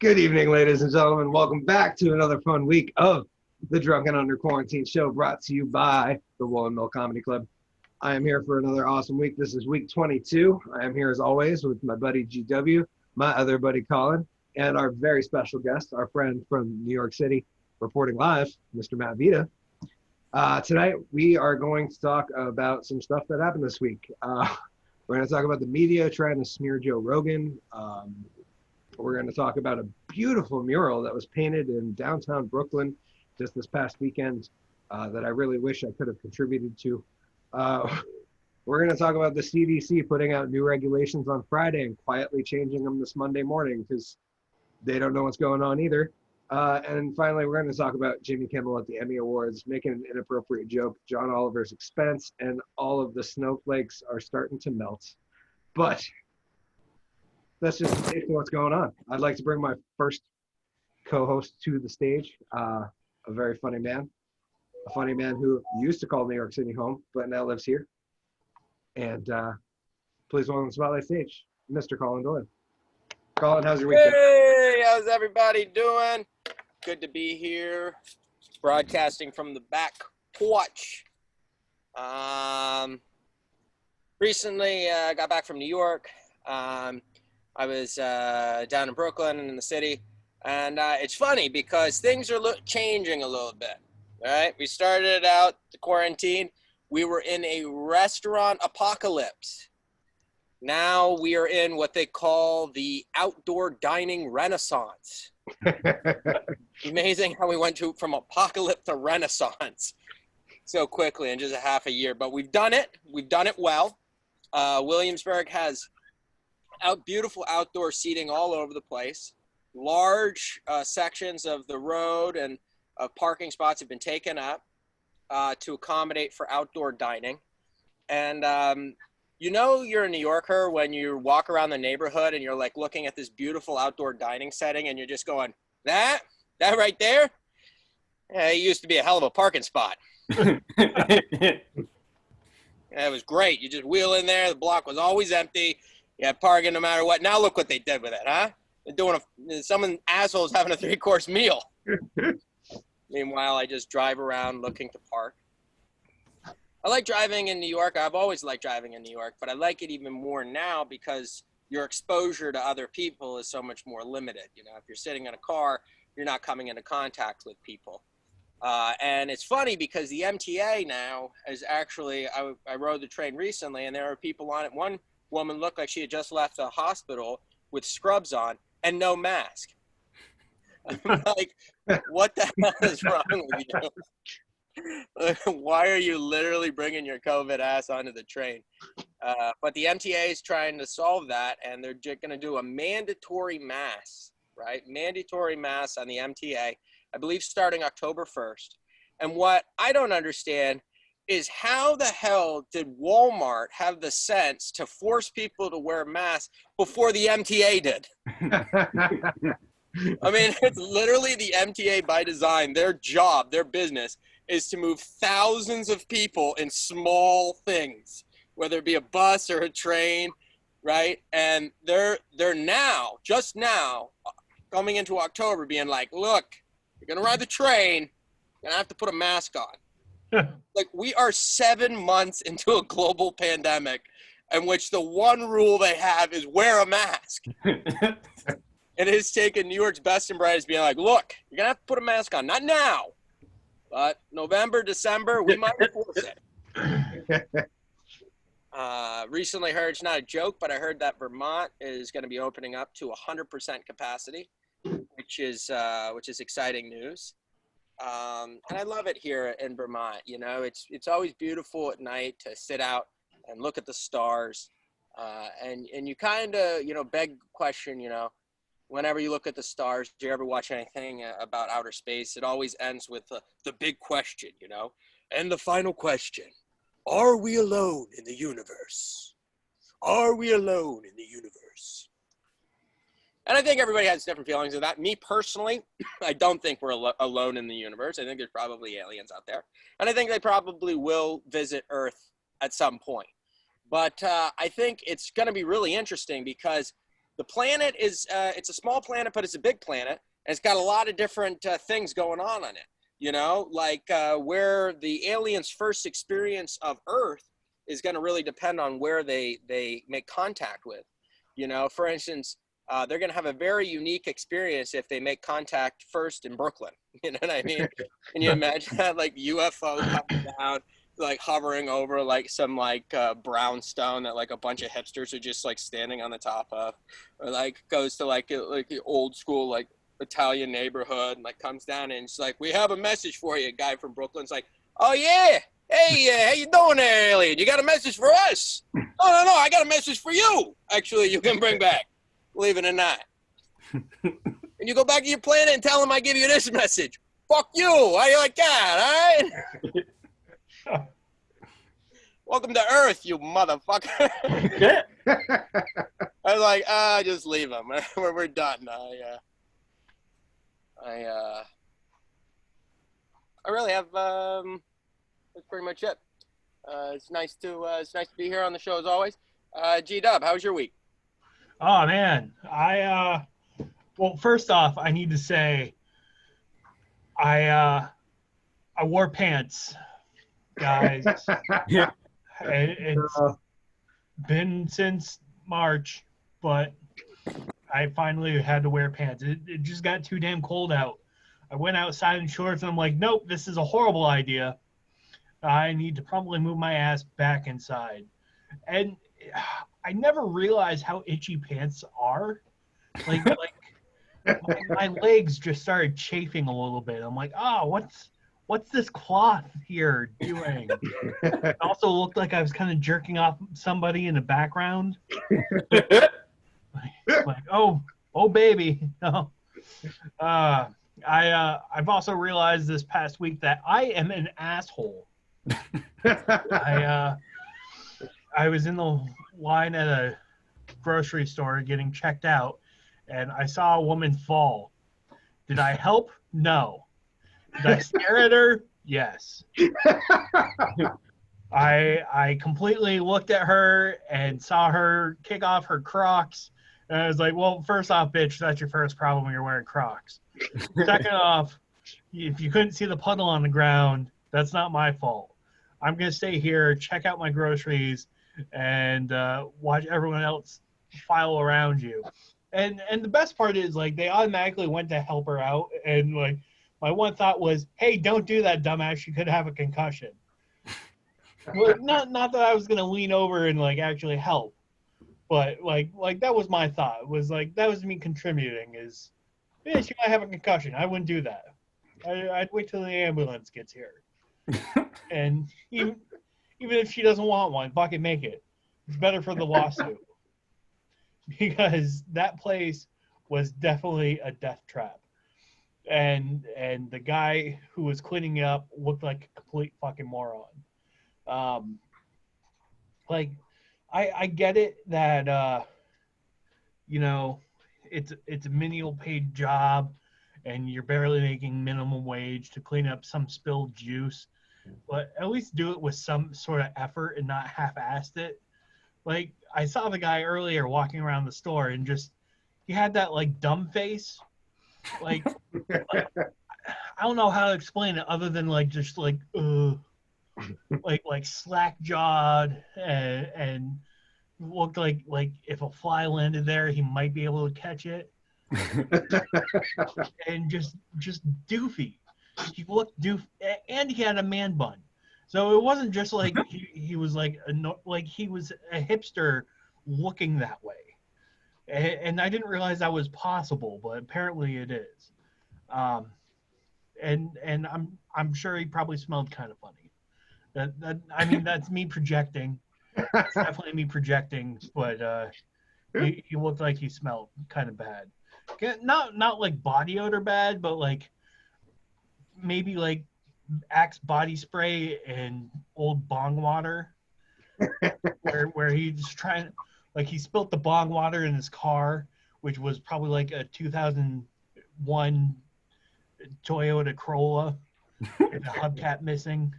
Good evening, ladies and gentlemen. Welcome back to another fun week of the Drunken Under Quarantine show brought to you by the Woolen Comedy Club. I am here for another awesome week. This is week 22. I am here as always with my buddy GW, my other buddy Collen, and our very special guest, our friend from New York City, reporting live, Mr. Matt Vita. Tonight, we are going to talk about some stuff that happened this week. We're going to talk about the media trying to smear Joe Rogan. We're going to talk about a beautiful mural that was painted in downtown Brooklyn just this past weekend that I really wish I could have contributed to. We're going to talk about the CDC putting out new regulations on Friday and quietly changing them this Monday morning because they don't know what's going on either. And finally, we're going to talk about Jimmy Kimmel at the Emmy Awards making an inappropriate joke at John Oliver's expense, and all of the snowflakes are starting to melt. But that's just what's going on. I'd like to bring my first co-host to the stage, a very funny man, a funny man who used to call New York City home, but now lives here. And please welcome to the Spotlight stage, Mr. Collen Doyle. Collen, how's your weekend? Hey, how's everybody doing? Good to be here, broadcasting from the back porch. Recently, I got back from New York. I was down in Brooklyn in the city, and it's funny because things are changing a little bit. All right, we started out the quarantine. We were in a restaurant apocalypse. Now we are in what they call the outdoor dining renaissance. Amazing how we went from apocalypse to renaissance so quickly in just a half a year. But we've done it. We've done it well. Williamsburg has beautiful outdoor seating all over the place. Large sections of the road and parking spots have been taken up to accommodate for outdoor dining. And you know you're a New Yorker when you walk around the neighborhood and you're like looking at this beautiful outdoor dining setting and you're just going, that right there? Yeah, it used to be a hell of a parking spot. It was great. You just wheel in there. The block was always empty. You had parking no matter what. Now look what they did with it, huh? They're doing some assholes having a 3-course meal. Meanwhile, I just drive around looking to park. I like driving in New York. I've always liked driving in New York, but I like it even more now because your exposure to other people is so much more limited. You know, if you're sitting in a car, you're not coming into contact with people. And it's funny because the MTA now is actually, I rode the train recently and there are people on it. One woman looked like she had just left the hospital with scrubs on and no mask. I'm like, what the hell is wrong with you? Why are you literally bringing your COVID ass onto the train? But the MTA is trying to solve that, and they're going to do a mandatory mask, right? Mandatory mask on the MTA, I believe starting October 1st. And what I don't understand is how the hell did Walmart have the sense to force people to wear masks before the MTA did? I mean, it's literally the MTA by design. Their job, their business is to move thousands of people in small things, whether it be a bus or a train, right? And they're now, just now, coming into October being like, look, you're going to ride the train, you're going to have to put a mask on. Like, we are 7 months into a global pandemic in which the one rule they have is wear a mask. And it's taken New York's best and brightest being like, look, you're going to have to put a mask on. Not now, but November, December, we might enforce it. Recently heard, it's not a joke, but I heard that Vermont is going to be opening up to 100% capacity, which is exciting news. And I love it here in Vermont. You know, it's always beautiful at night to sit out and look at the stars. And you kind of, you know, beg the question, you know, whenever you look at the stars, do you ever watch anything about outer space? It always ends with the big question, you know, and the final question, are we alone in the universe? Are we alone in the universe? And I think everybody has different feelings of that. Me personally, I don't think we're alone in the universe. I think there's probably aliens out there. And I think they probably will visit Earth at some point. But I think it's going to be really interesting because the planet is, it's a small planet, but it's a big planet. And it's got a lot of different things going on it. You know, like where the aliens' first experience of Earth is going to really depend on where they make contact with. You know, for instance, they're going to have a very unique experience if they make contact first in Brooklyn. You know what I mean? Can you imagine that, like UFO coming down, like hovering over like some like brownstone that like a bunch of hipsters are just like standing on the top of, or like goes to like the old school like Italian neighborhood and like comes down and it's like, we have a message for you. A guy from Brooklyn's like, oh yeah, hey, how you doing there, alien? You got a message for us? No, I got a message for you. Actually, you can bring back, believe it or not. And you go back to your planet and tell them I give you this message. Fuck you. How you like that, all right? Welcome to Earth, you motherfucker. I was like, just leave them. We're done. I really have. That's pretty much it. It's nice to be here on the show as always. G-Dub, how was your week? Oh man, well, first off, I need to say, I wore pants, guys. Yeah. It's been since March, but I finally had to wear pants. It just got too damn cold out. I went outside in shorts and I'm like, nope, this is a horrible idea. I need to probably move my ass back inside. And I never realized how itchy pants are. Like my legs just started chafing a little bit. I'm like, oh, what's this cloth here doing? It also looked like I was kind of jerking off somebody in the background. like oh baby. No. I've also realized this past week that I am an asshole. I was in the line at a grocery store getting checked out, and I saw a woman fall. Did I help? No. Did I stare at her? Yes. I completely looked at her and saw her kick off her Crocs. And I was like, well, first off, bitch, that's your first problem when you're wearing Crocs. Second off, if you couldn't see the puddle on the ground, that's not my fault. I'm going to stay here, check out my groceries, and watch everyone else file around you. And the best part is, like, they automatically went to help her out. And, like, my one thought was, hey, don't do that, dumbass. You could have a concussion. Well, not that I was going to lean over and, like, actually help. But, like that was my thought. It was, like, that was me contributing is, yeah, she might have a concussion. I wouldn't do that. I'd wait till the ambulance gets here. And even if she doesn't want one, fuck it, make it. It's better for the lawsuit. Because that place was definitely a death trap. And the guy who was cleaning it up looked like a complete fucking moron. Like, I get it that, you know, it's a menial paid job and you're barely making minimum wage to clean up some spilled juice, but at least do it with some sort of effort and not half-assed it. Like, I saw the guy earlier walking around the store and just, he had that, like, dumb face. Like I don't know how to explain it other than, like, just, like, like slack-jawed and looked like if a fly landed there, he might be able to catch it. And just doofy. He looked doofy, and he had a man bun. So it wasn't just like he was like he was a hipster looking that way. And I didn't realize that was possible, but apparently it is. And I'm sure he probably smelled kind of funny. That I mean, that's me projecting. It's definitely me projecting, but he looked like he smelled kind of bad. Not like body odor bad, but like maybe like Axe body spray and old bong water, where he's trying, like, he spilt the bong water in his car, which was probably like a 2001 Toyota Corolla with a hubcap missing.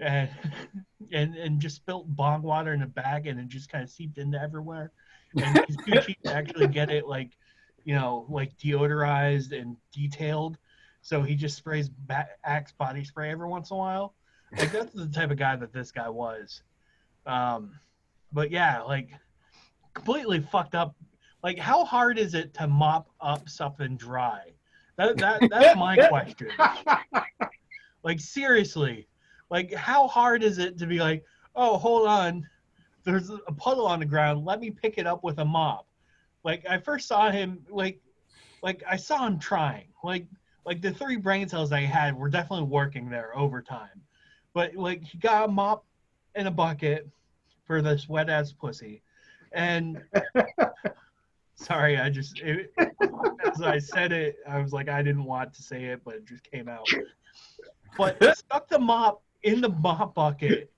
and and just spilt bong water in a bag, and it just kind of seeped into everywhere. And he's too cheap to actually get it like, like deodorized and detailed. So he just sprays Axe body spray every once in a while. Like that's the type of guy that this guy was. But yeah, like completely fucked up. Like how hard is it to mop up something dry? That's my question. Like seriously, like how hard is it to be like, oh, hold on, there's a puddle on the ground, let me pick it up with a mop. Like I first saw him, like I saw him trying. Like the 3 brain cells I had were definitely working there over time. But like he got a mop and a bucket for this wet ass pussy, and sorry, as I said it, I was like I didn't want to say it, but it just came out. But stuck the mop in the mop bucket,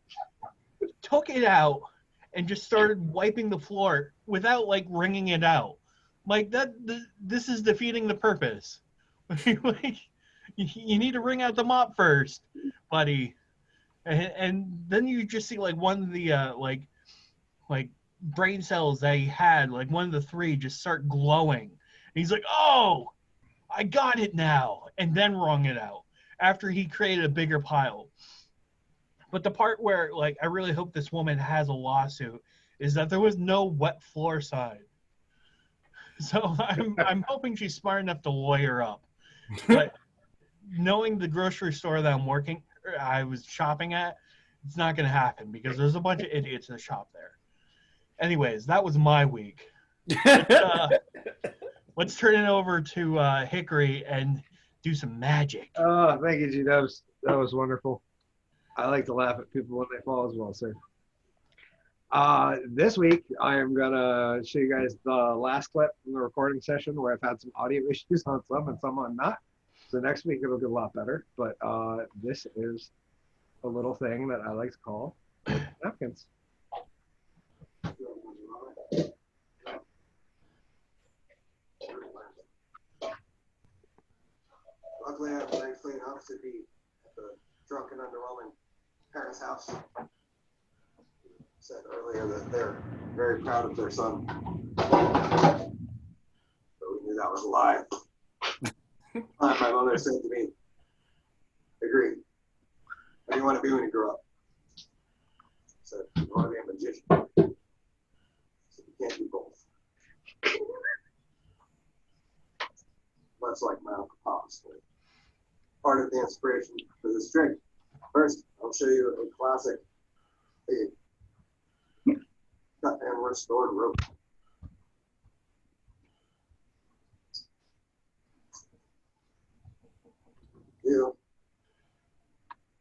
took it out, and just started wiping the floor without like wringing it out. Like this is defeating the purpose. Like, you need to wring out the mop first, buddy, and then you just see like one of the like brain cells that he had, like one of the 3, just start glowing. And he's like, "Oh, I got it now," and then wrung it out after he created a bigger pile. But the part where like I really hope this woman has a lawsuit is that there was no wet floor sign. So I'm hoping she's smart enough to lawyer up. But knowing the grocery store that I was shopping at, it's not going to happen because there's a bunch of idiots that shop there. Anyways, that was my week. Let's turn it over to Hickory and do some magic. Oh, thank you, G. That was wonderful. I like to laugh at people when they fall as well, sir. This week, I am going to show you guys the last clip from the recording session where I've had some audio issues on some and some on not. So next week, it'll get a lot better. But this is a little thing that I like to call napkins. Luckily, I have a nice clean house to be at the drunken, underwhelming parents' house. Said earlier that they're very proud of their son. But we knew that was a lie. My mother said to me, "Agree. What do you want to be when you grow up?" I said, "I want to be a magician." I said, "You can't do both." Much like my Uncle Pop's story. Part of the inspiration for this trick. First, I'll show you a classic cut and restored rope. You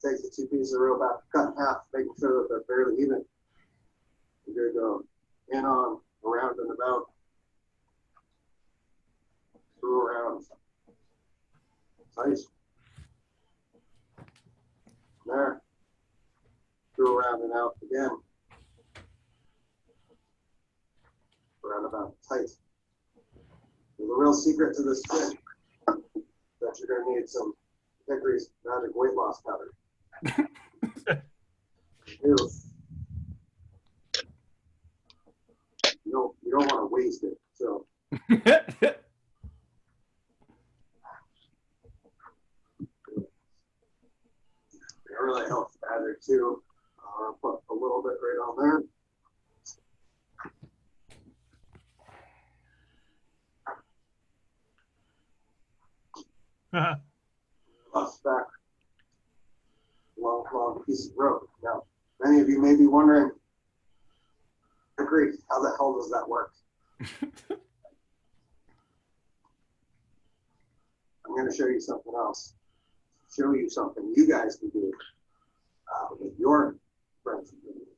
take the 2 pieces of rope out, cut in half, making sure that they're fairly even. You're going to go in on, around and about, through around. Nice. There. Through around and out again. Roundabout tight. There's a real secret to this trick that you're going to need some Hickory's magic weight loss powder. You don't want to waste it. So it really helps magic too. I'll put a little bit right on there. Back long piece of rope. Now, many of you may be wondering, Hickory, how the hell does that work? I'm going to show you something else. Show you something you guys can do with your friends and community.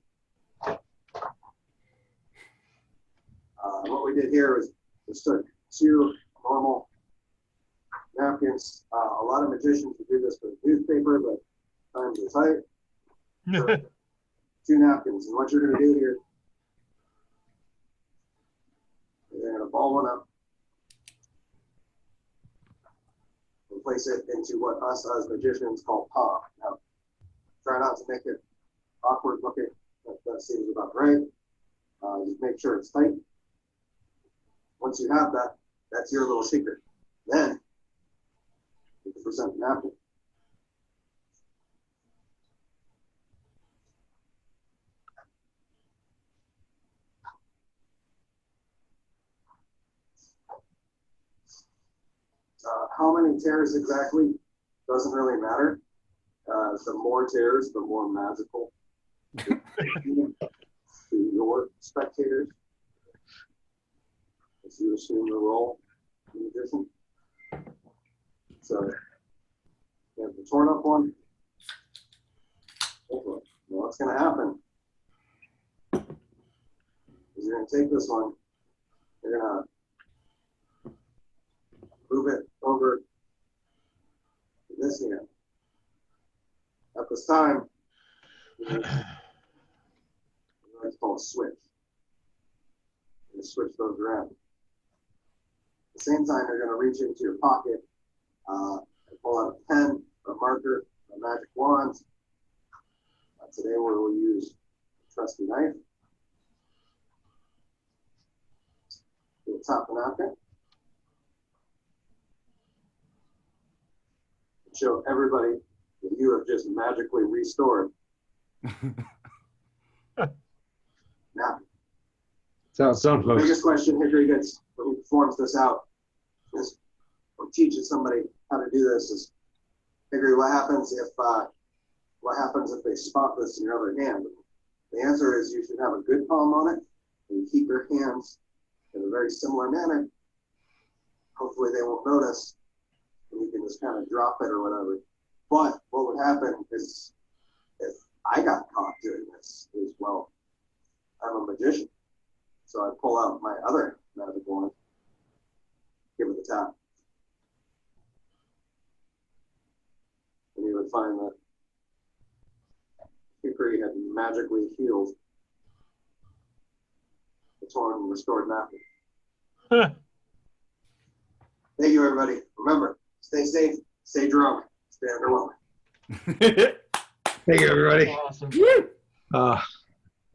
What we did here was just took 2 normal napkins. A lot of magicians would do this with newspaper, but times are tight. So 2 napkins. And what you're going to do here, you're going to ball one up and place it into what us as magicians call palm. Now, Try not to make it awkward looking. That seems about right. Just make sure it's tight. Once you have that, that's your little secret. Then you can present the napkin. How many tears exactly doesn't really matter. The more tears, the more magical to your spectators as you assume the role in magician. So you have the torn up one. Okay. Now what's going to happen is you're going to take this one, you're going to move it over to this hand. At this time, it's called a switch. You switch those around. At the same time, you're going to reach into your pocket and pull out a pen, a marker, a magic wand. Today, we'll use a trusty knife. You'll top the napkin. Show everybody that you have just magically restored. Now, Sounds fun, the folks. biggest question Hickory gets when he performs this out is, or teaches somebody how to do this is, Hickory, what happens if they spot this in your other hand? The answer is you should have a good palm on it, and you keep your hands in a very similar manner. Hopefully they won't notice, and you can just kind of drop it or whatever. But what would happen is if I got caught doing this as well, I'm a magician. So I pull out my other magic wand, give it the tap. And you would find that Hickory had magically healed the torn and restored napkin. Thank you, everybody. Remember, stay safe, stay drunk, stay underwhelming. Thank you, everybody. Awesome. That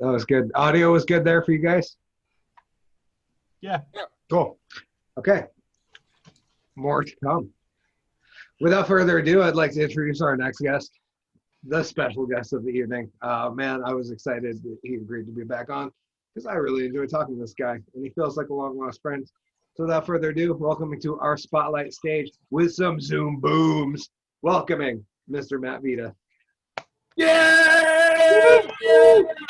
was good. Audio was good there for you guys? Yeah. Cool. Okay. More to come. Without further ado, I'd like to introduce our next guest, the special guest of the evening. Man, I was excited that he agreed to be back on because I really enjoy talking to this guy, and he feels like a long-lost friend. So without further ado, welcoming to our spotlight stage with some Zoom booms, welcoming Mr. Matt Vita. Yeah!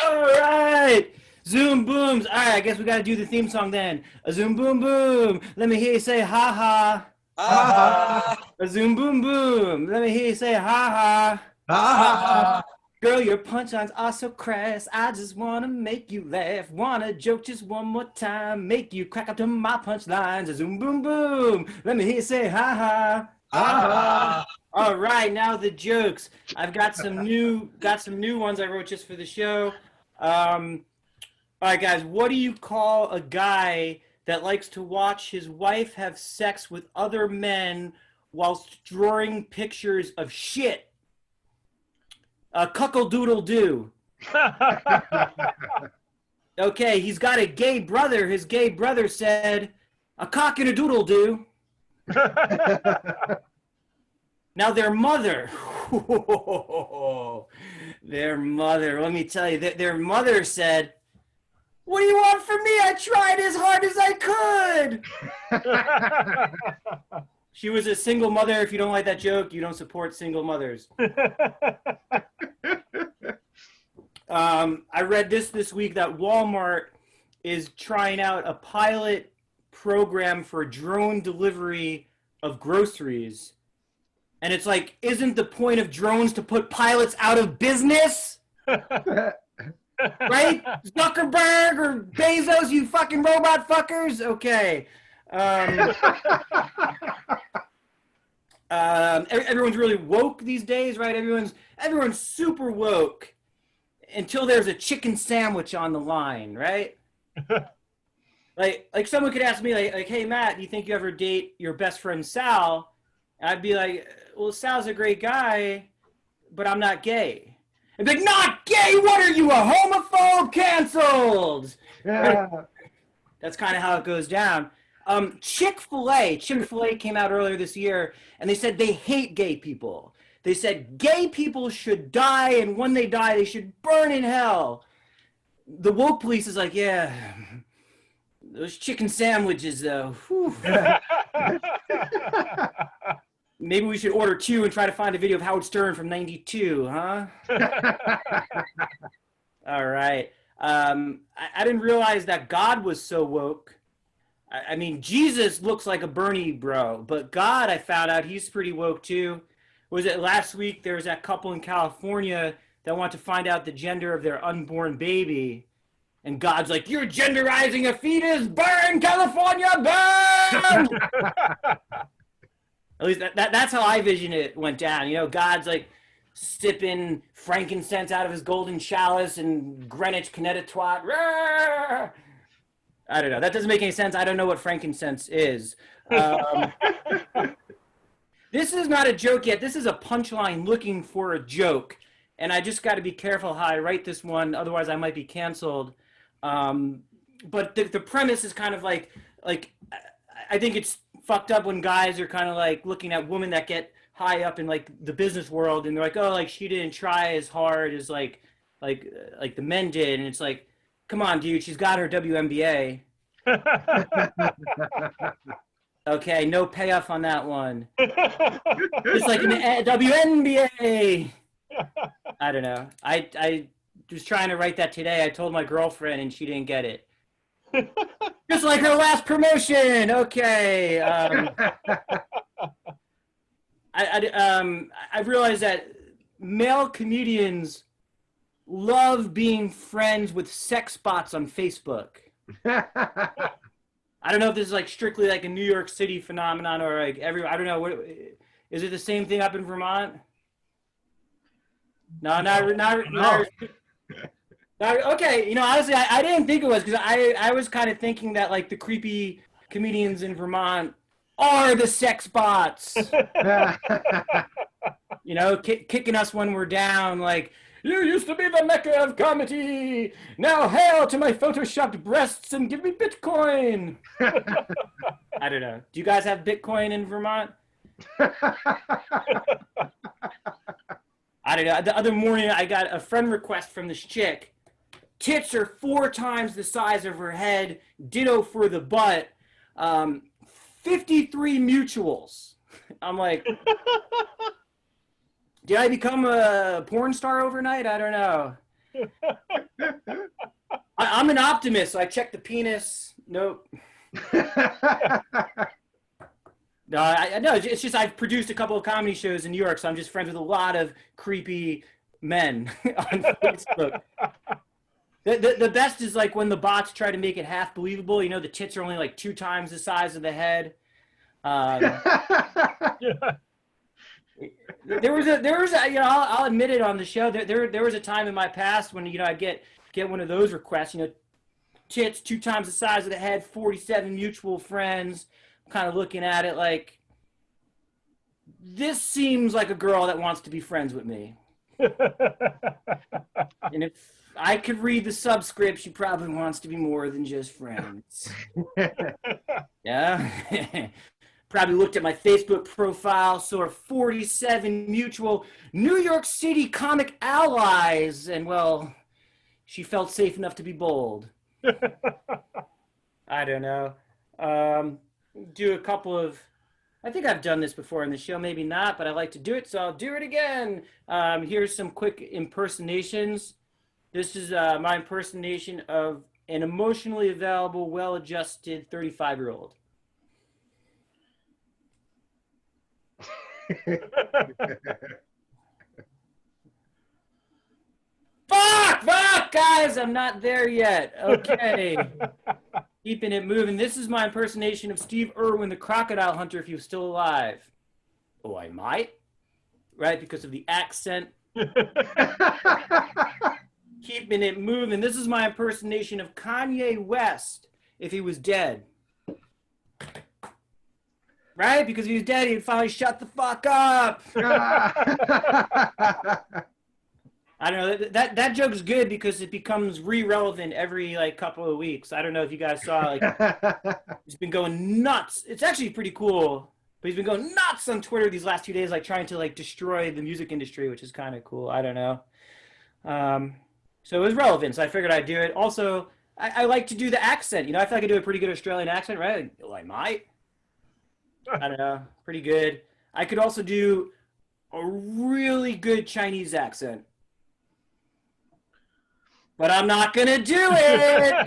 All right. Zoom booms. All right, I guess we got to do the theme song then. A zoom boom boom. Let me hear you say ha ha. A zoom boom boom. Let me hear you say ha ha. Girl, your punchlines are so crass. I just want to make you laugh. Want to joke just one more time. Make you crack up to my punchlines. A zoom boom boom. Let me hear you say ha ha. All right, now the jokes. I've got some new ones I wrote just for the show. All right, guys, what do you call a guy that likes to watch his wife have sex with other men whilst drawing pictures of shit? A cuckle-doodle-doo. Okay, he's got a gay brother. His gay brother said, a cock and a doodle-doo. Now their mother, let me tell you, their mother said, what do you want from me? I tried as hard as I could. She was a single mother. If you don't like that joke, you don't support single mothers. I read this week that Walmart is trying out a pilot program for drone delivery of groceries. And it's like, isn't the point of drones to put pilots out of business? Right? Zuckerberg or Bezos, you fucking robot fuckers? Okay. Everyone's really woke these days, right? Everyone's super woke until there's a chicken sandwich on the line, right? like someone could ask me like, hey Matt, do you think you ever date your best friend Sal? And I'd be like, well, Sal's a great guy, but I'm not gay. And be like, not gay, what are you, a homophobe? Canceled! Yeah. That's kind of how it goes down. Chick-fil-A came out earlier this year, and they said they hate gay people. They said gay people should die, and when they die, they should burn in hell. The woke police is like, yeah, those chicken sandwiches, though. Whew. Maybe we should order 2 and try to find a video of Howard Stern from '92, huh? All right. I didn't realize that God was so woke. I mean, Jesus looks like a Bernie bro, but God, I found out he's pretty woke too. Was it last week there was that couple in California that wanted to find out the gender of their unborn baby, and God's like, you're genderizing a fetus, burn California, burn! At least that's how I vision it went down. You know, God's like sipping frankincense out of his golden chalice and Greenwich, Connecticut. I don't know. That doesn't make any sense. I don't know what frankincense is. This is not a joke yet. This is a punchline looking for a joke. And I just got to be careful how I write this one. Otherwise, I might be canceled. But the premise is kind of like I think it's fucked up when guys are kind of like looking at women that get high up in like the business world, and they're like, oh, like she didn't try as hard as like the men did, and it's like, come on, dude, she's got her WNBA. Okay, no payoff on that one. It's like an WNBA. I don't know. I was trying to write that today. I told my girlfriend, and she didn't get it. Just like her last promotion. Okay. I realized that male comedians love being friends with sex bots on Facebook. I don't know if this is like strictly like a New York City phenomenon or like I don't know. What is it, the same thing up in Vermont? No, not okay, you know, honestly, I didn't think it was, because I was kind of thinking that like the creepy comedians in Vermont are the sex bots. You know, kicking us when we're down, like, you used to be the mecca of comedy. Now hail to my photoshopped breasts and give me Bitcoin. I don't know. Do you guys have Bitcoin in Vermont? I don't know. The other morning, I got a friend request from this chick. Tits are 4 times the size of her head. Ditto for the butt. 53 mutuals. I'm like, did I become a porn star overnight? I don't know. I'm an optimist, so I checked the penis. Nope. No, it's just I've produced a couple of comedy shows in New York, so I'm just friends with a lot of creepy men on Facebook. The best is like when the bots try to make it half believable. You know, the tits are only like 2 times the size of the head. There was a, you know, I'll admit it on the show. There was a time in my past when, you know, I'd get one of those requests. You know, tits 2 times the size of the head, 47 mutual friends. I'm kind of looking at it like, this seems like a girl that wants to be friends with me. And if I could read the subscript, she probably wants to be more than just friends. Yeah. Probably looked at my Facebook profile, saw 47 mutual New York City comic allies, and, well, she felt safe enough to be bold. I don't know. Do a couple of, I think I've done this before in the show, maybe not, but I like to do it, so I'll do it again. Here's some quick impersonations. This is my impersonation of an emotionally available, well-adjusted 35-year-old. Fuck, guys, I'm not there yet. Okay. Keeping it moving. This is my impersonation of Steve Irwin, the crocodile hunter, if he was still alive. Oh, I might. Right, because of the accent. Keeping it moving. This is my impersonation of Kanye West, if he was dead. Right? Because if he was dead, he'd finally shut the fuck up. I don't know. That joke is good because it becomes relevant every like couple of weeks. I don't know if you guys saw, like, he's been going nuts. It's actually pretty cool, but he's been going nuts on Twitter these last 2 days, like trying to like destroy the music industry, which is kind of cool. I don't know. So it was relevant, so I figured I'd do it. Also, I like to do the accent. You know, I feel like I do a pretty good Australian accent, right? Like, oh, I might. I don't know. Pretty good. I could also do a really good Chinese accent. But I'm not going to do it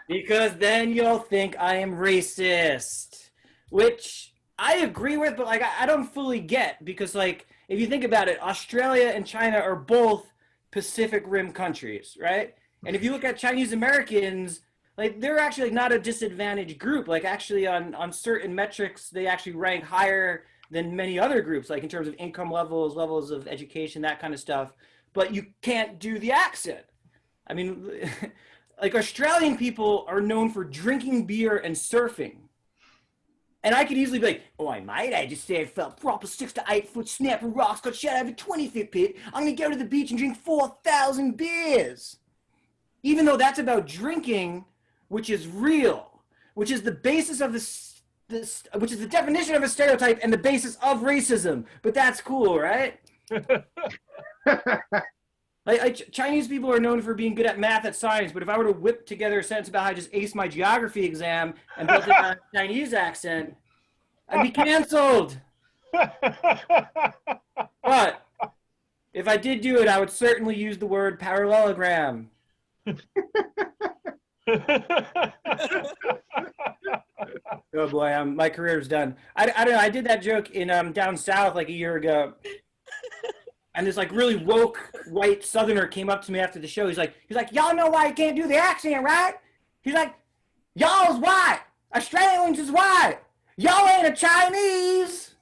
because then you'll think I am racist, which I agree with, but like I don't fully get because, like, if you think about it, Australia and China are both Pacific Rim countries, right? And if you look at Chinese Americans, like, they're actually like not a disadvantaged group. Like, actually on certain metrics, they actually rank higher than many other groups, like in terms of income levels, levels of education, that kind of stuff. But you can't do the accent. I mean, like, Australian people are known for drinking beer and surfing. And I could easily be like, oh, I might. I just say I felt proper 6 to 8 foot snapper rocks, got shot out of a 20-foot pit. I'm going to go to the beach and drink 4,000 beers. Even though that's about drinking, which is real, which is the basis of this, which is the definition of a stereotype and the basis of racism. But that's cool, right? Like, Chinese people are known for being good at math, at science, but if I were to whip together a sentence about how I just aced my geography exam and built it on a Chinese accent, I'd be canceled. But if I did do it, I would certainly use the word parallelogram. Oh boy, my career's done. I don't know. I did that joke in down south like a year ago. And this like really woke white Southerner came up to me after the show. He's like, y'all know why you can't do the accent, right? He's like, y'all's white. Australians is white. Y'all ain't a Chinese.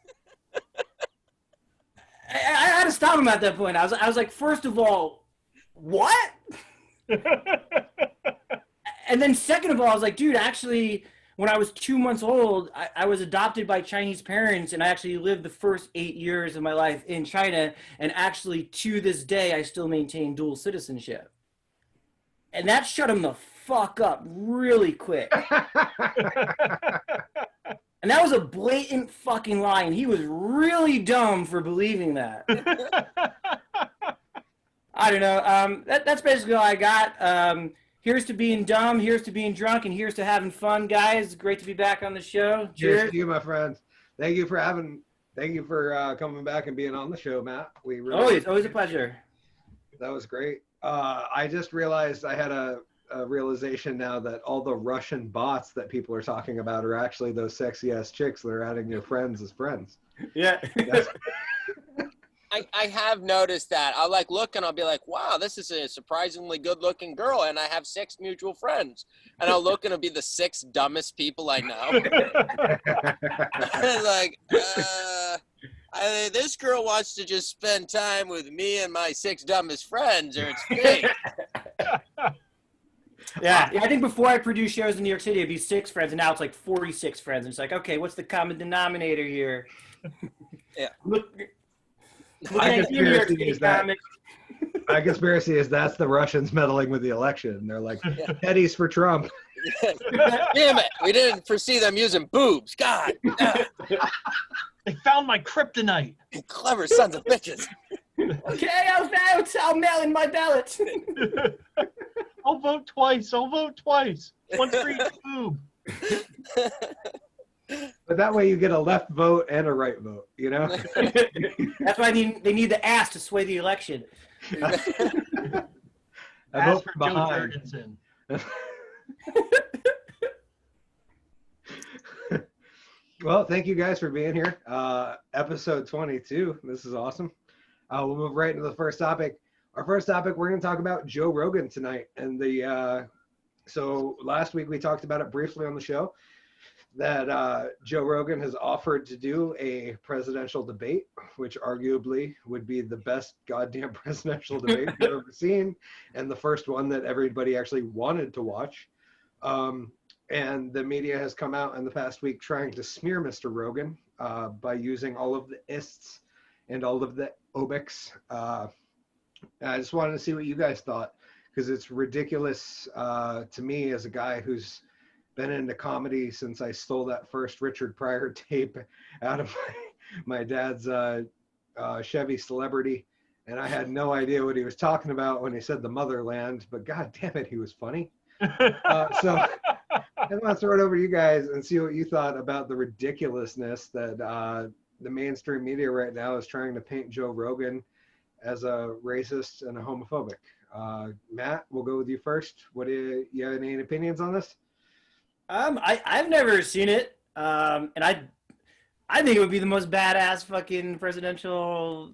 I had to stop him at that point. I was like, first of all, what? And then second of all, I was like, dude, actually, when I was 2 months old, I was adopted by Chinese parents, and I actually lived the first 8 years of my life in China, and actually to this day, I still maintain dual citizenship. And that shut him the fuck up really quick. And that was a blatant fucking lie, and he was really dumb for believing that. I don't know. That's basically all I got. Here's to being dumb, here's to being drunk, and here's to having fun, guys. Great to be back on the show. Cheers to you, my friends. Thank you for coming back and being on the show, Matt. We really always a pleasure. That was great. I just realized I had a realization now that all the Russian bots that people are talking about are actually those sexy ass chicks that are adding your friends as friends. Yeah. I have noticed that. I'll like look and I'll be like, wow, this is a surprisingly good looking girl. And I have 6 mutual friends. And I'll look and it'll be the 6 dumbest people I know. Like, this girl wants to just spend time with me and my 6 dumbest friends, or it's fake. Yeah, I think before I produced shows in New York City, it'd be 6 friends, and now it's like 46 friends. And it's like, okay, what's the common denominator here? Yeah. My conspiracy is that's the Russians meddling with the election. They're like, Teddy's for Trump. Damn it. We didn't foresee them using boobs. God. They found my kryptonite. Clever sons of bitches. Okay, I'll vote. I'll mail in my ballot. I'll vote twice. One for each boob. But that way you get a left vote and a right vote, you know? That's why they need the ass to sway the election. Ass for Joe Jorgensen. Well, thank you guys for being here. Episode 22. This is awesome. We'll move right into the first topic. Our first topic, we're going to talk about Joe Rogan tonight. And so last week we talked about it briefly on the show, that Joe Rogan has offered to do a presidential debate, which arguably would be the best goddamn presidential debate we've ever seen, and the first one that everybody actually wanted to watch. And the media has come out in the past week trying to smear Mr. Rogan by using all of the ists and all of the obics. I just wanted to see what you guys thought, because it's ridiculous to me as a guy who's been into comedy since I stole that first Richard Pryor tape out of my dad's Chevy Celebrity, and I had no idea what he was talking about when he said the motherland, but god damn it, he was funny. So I want to throw it over to you guys and see what you thought about the ridiculousness that the mainstream media right now is trying to paint Joe Rogan as a racist and a homophobic. Matt, we'll go with you first. What do you have any opinions on this? I've never seen it, and I think it would be the most badass fucking presidential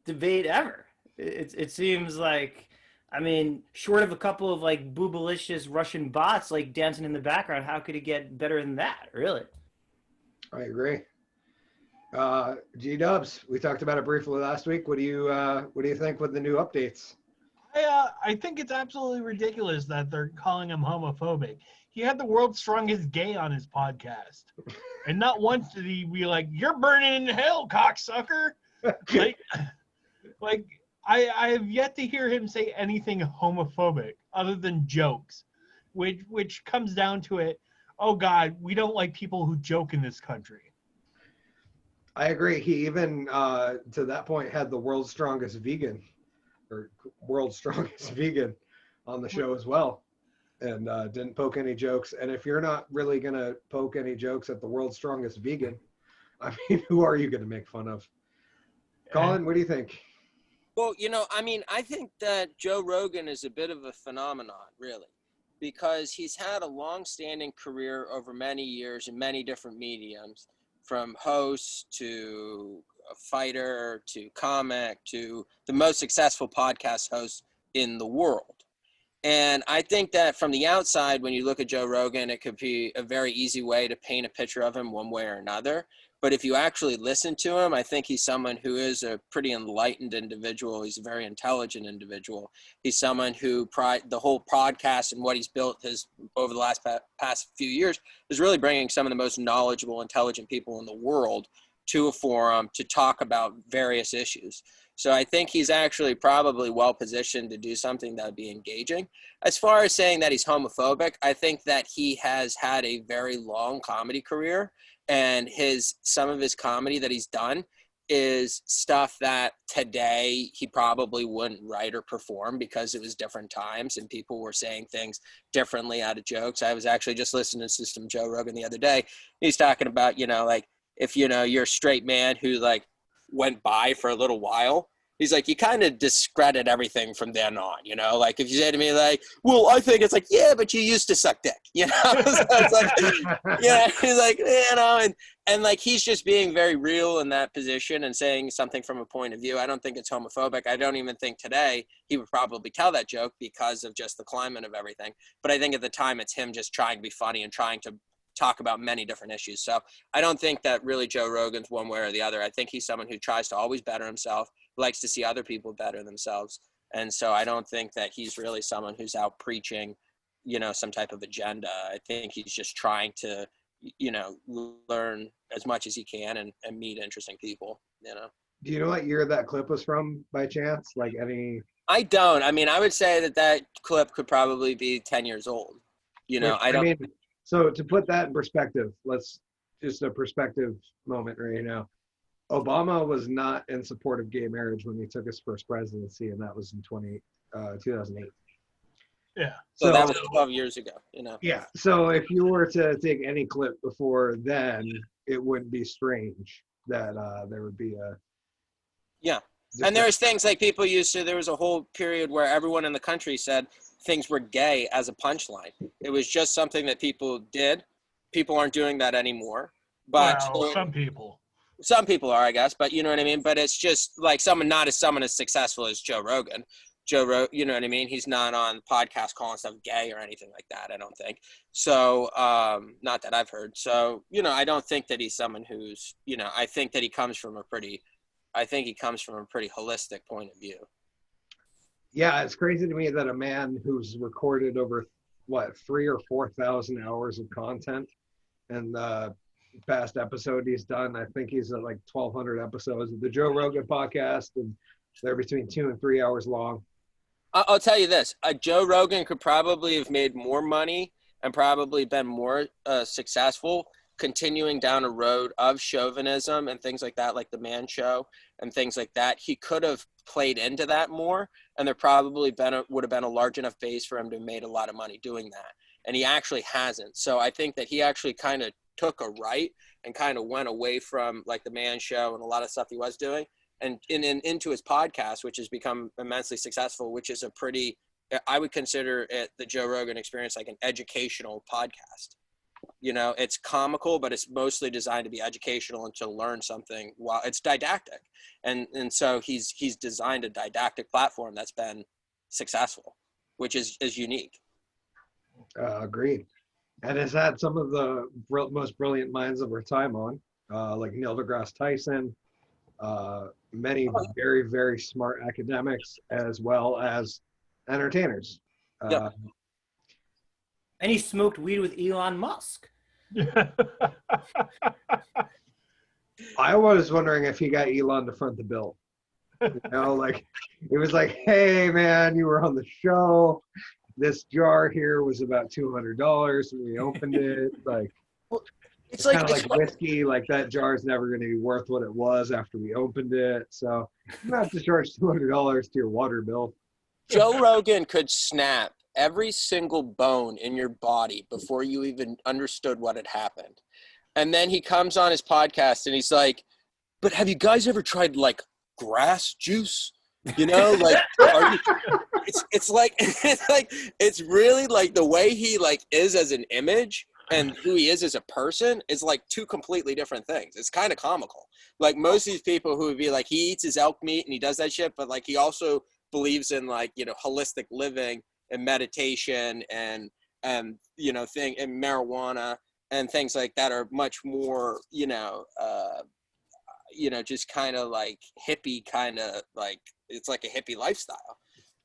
debate ever. It seems like, I mean, short of a couple of like boobalicious Russian bots like dancing in the background, how could it get better than that? Really? I agree. G-Dubs, we talked about it briefly last week. What do you think with the new updates? I think it's absolutely ridiculous that they're calling him homophobic. He had the world's strongest gay on his podcast, and not once did he be like, "You're burning in hell, cocksucker." like I have yet to hear him say anything homophobic other than jokes, which comes down to it. Oh God, we don't like people who joke in this country. I agree. He even to that point had the world's strongest vegan on the show as well, and didn't poke any jokes. And if you're not really gonna poke any jokes at the world's strongest vegan, I mean, who are you gonna make fun of? Colin, what do you think? Well, I mean, I think that Joe Rogan is a bit of a phenomenon, really, because he's had a long-standing career over many years in many different mediums, from host to a fighter to comic to the most successful podcast host in the world. And I think that from the outside, when you look at Joe Rogan, it could be a very easy way to paint a picture of him one way or another. But if you actually listen to him, I think he's someone who is a pretty enlightened individual. He's a very intelligent individual. He's someone who the whole podcast and what he's built over the past few years is really bringing some of the most knowledgeable, intelligent people in the world to a forum to talk about various issues. So I think he's actually probably well positioned to do something that would be engaging. As far as saying that he's homophobic, I think that he has had a very long comedy career, and some of his comedy that he's done is stuff that today he probably wouldn't write or perform because it was different times and people were saying things differently out of jokes. I was actually just listening to some Joe Rogan the other day. He's talking about, like, if, you're a straight man who like went bi for a little while, he's like, you kind of discredit everything from then on, like if you say to me like, well, I think it's like, yeah, but you used to suck dick, So it's like, yeah, he's like, and like, he's just being very real in that position and saying something from a point of view. I don't think it's homophobic. I don't even think today he would probably tell that joke because of just the climate of everything. But I think at the time it's him just trying to be funny and trying to talk about many different issues. So I don't think that really Joe Rogan's one way or the other. I think he's someone who tries to always better himself, likes to see other people better themselves. And so I don't think that he's really someone who's out preaching, some type of agenda. I think he's just trying to, learn as much as he can and meet interesting people, Do you know what year that clip was from by chance? Like any? I don't. I mean, I would say that clip could probably be 10 years old. I don't. So to put that in perspective, let's just a perspective moment right now. Obama was not in support of gay marriage when he took his first presidency, and that was in 2008. Yeah. So that was 12 years ago, Yeah. So if you were to take any clip before then, it wouldn't be strange that there would be a. Yeah. And there's things like there was a whole period where everyone in the country said things were gay as a punchline. It was just something that people did. People aren't doing that anymore. But some people are, I guess, but you know what I mean? But it's just like someone as successful as Joe Rogan. You know what I mean? He's not on the podcast calling stuff gay or anything like that, I don't think. So, not that I've heard. So, I don't think that he's someone who's, I think that he comes from a pretty holistic point of view. Yeah, it's crazy to me that a man who's recorded over 3,000 or 4,000 hours of content and past episode he's done. I think he's at like 1,200 episodes of the Joe Rogan podcast, and they're between 2 and 3 hours long. I'll tell you this: Joe Rogan could probably have made more money and probably been more successful continuing down a road of chauvinism and things like that, like the Man Show and things like that. He could have played into that more, and there probably would have been a large enough base for him to have made a lot of money doing that. And he actually hasn't. So I think that he actually kind of took a right and kind of went away from like the Man Show and a lot of stuff he was doing and into his podcast, which has become immensely successful, which is a pretty, I would consider it, the Joe Rogan Experience, like an educational podcast. You know, it's comical, but it's mostly designed to be educational and to learn something while it's didactic. And so he's designed a didactic platform that's been successful, which is unique. Agreed. And has had some of the most brilliant minds of our time on, like Neil deGrasse Tyson, many very, very smart academics, as well as entertainers. Yep. And he smoked weed with Elon Musk. I was wondering if he got Elon to front the bill. You know, like it was like, hey man, you were on the show. This jar here was about $200 when we opened it. Like, it's kind of like whiskey. Like that jar is never going to be worth what it was after we opened it. So you have to charge $200 to your water bill. Joe Rogan could snap every single bone in your body before you even understood what had happened. And then he comes on his podcast and he's like, but have you guys ever tried like grass juice? You know, like it's really like the way he like is as an image and who he is as a person is like two completely different things. It's kind of comical. Like most of these people who would be like, he eats his elk meat and he does that shit, but like he also believes in like, you know, holistic living and meditation and you know, and marijuana and things like that are much more, you know, just kind of like hippie, kind of like, it's like a hippie lifestyle.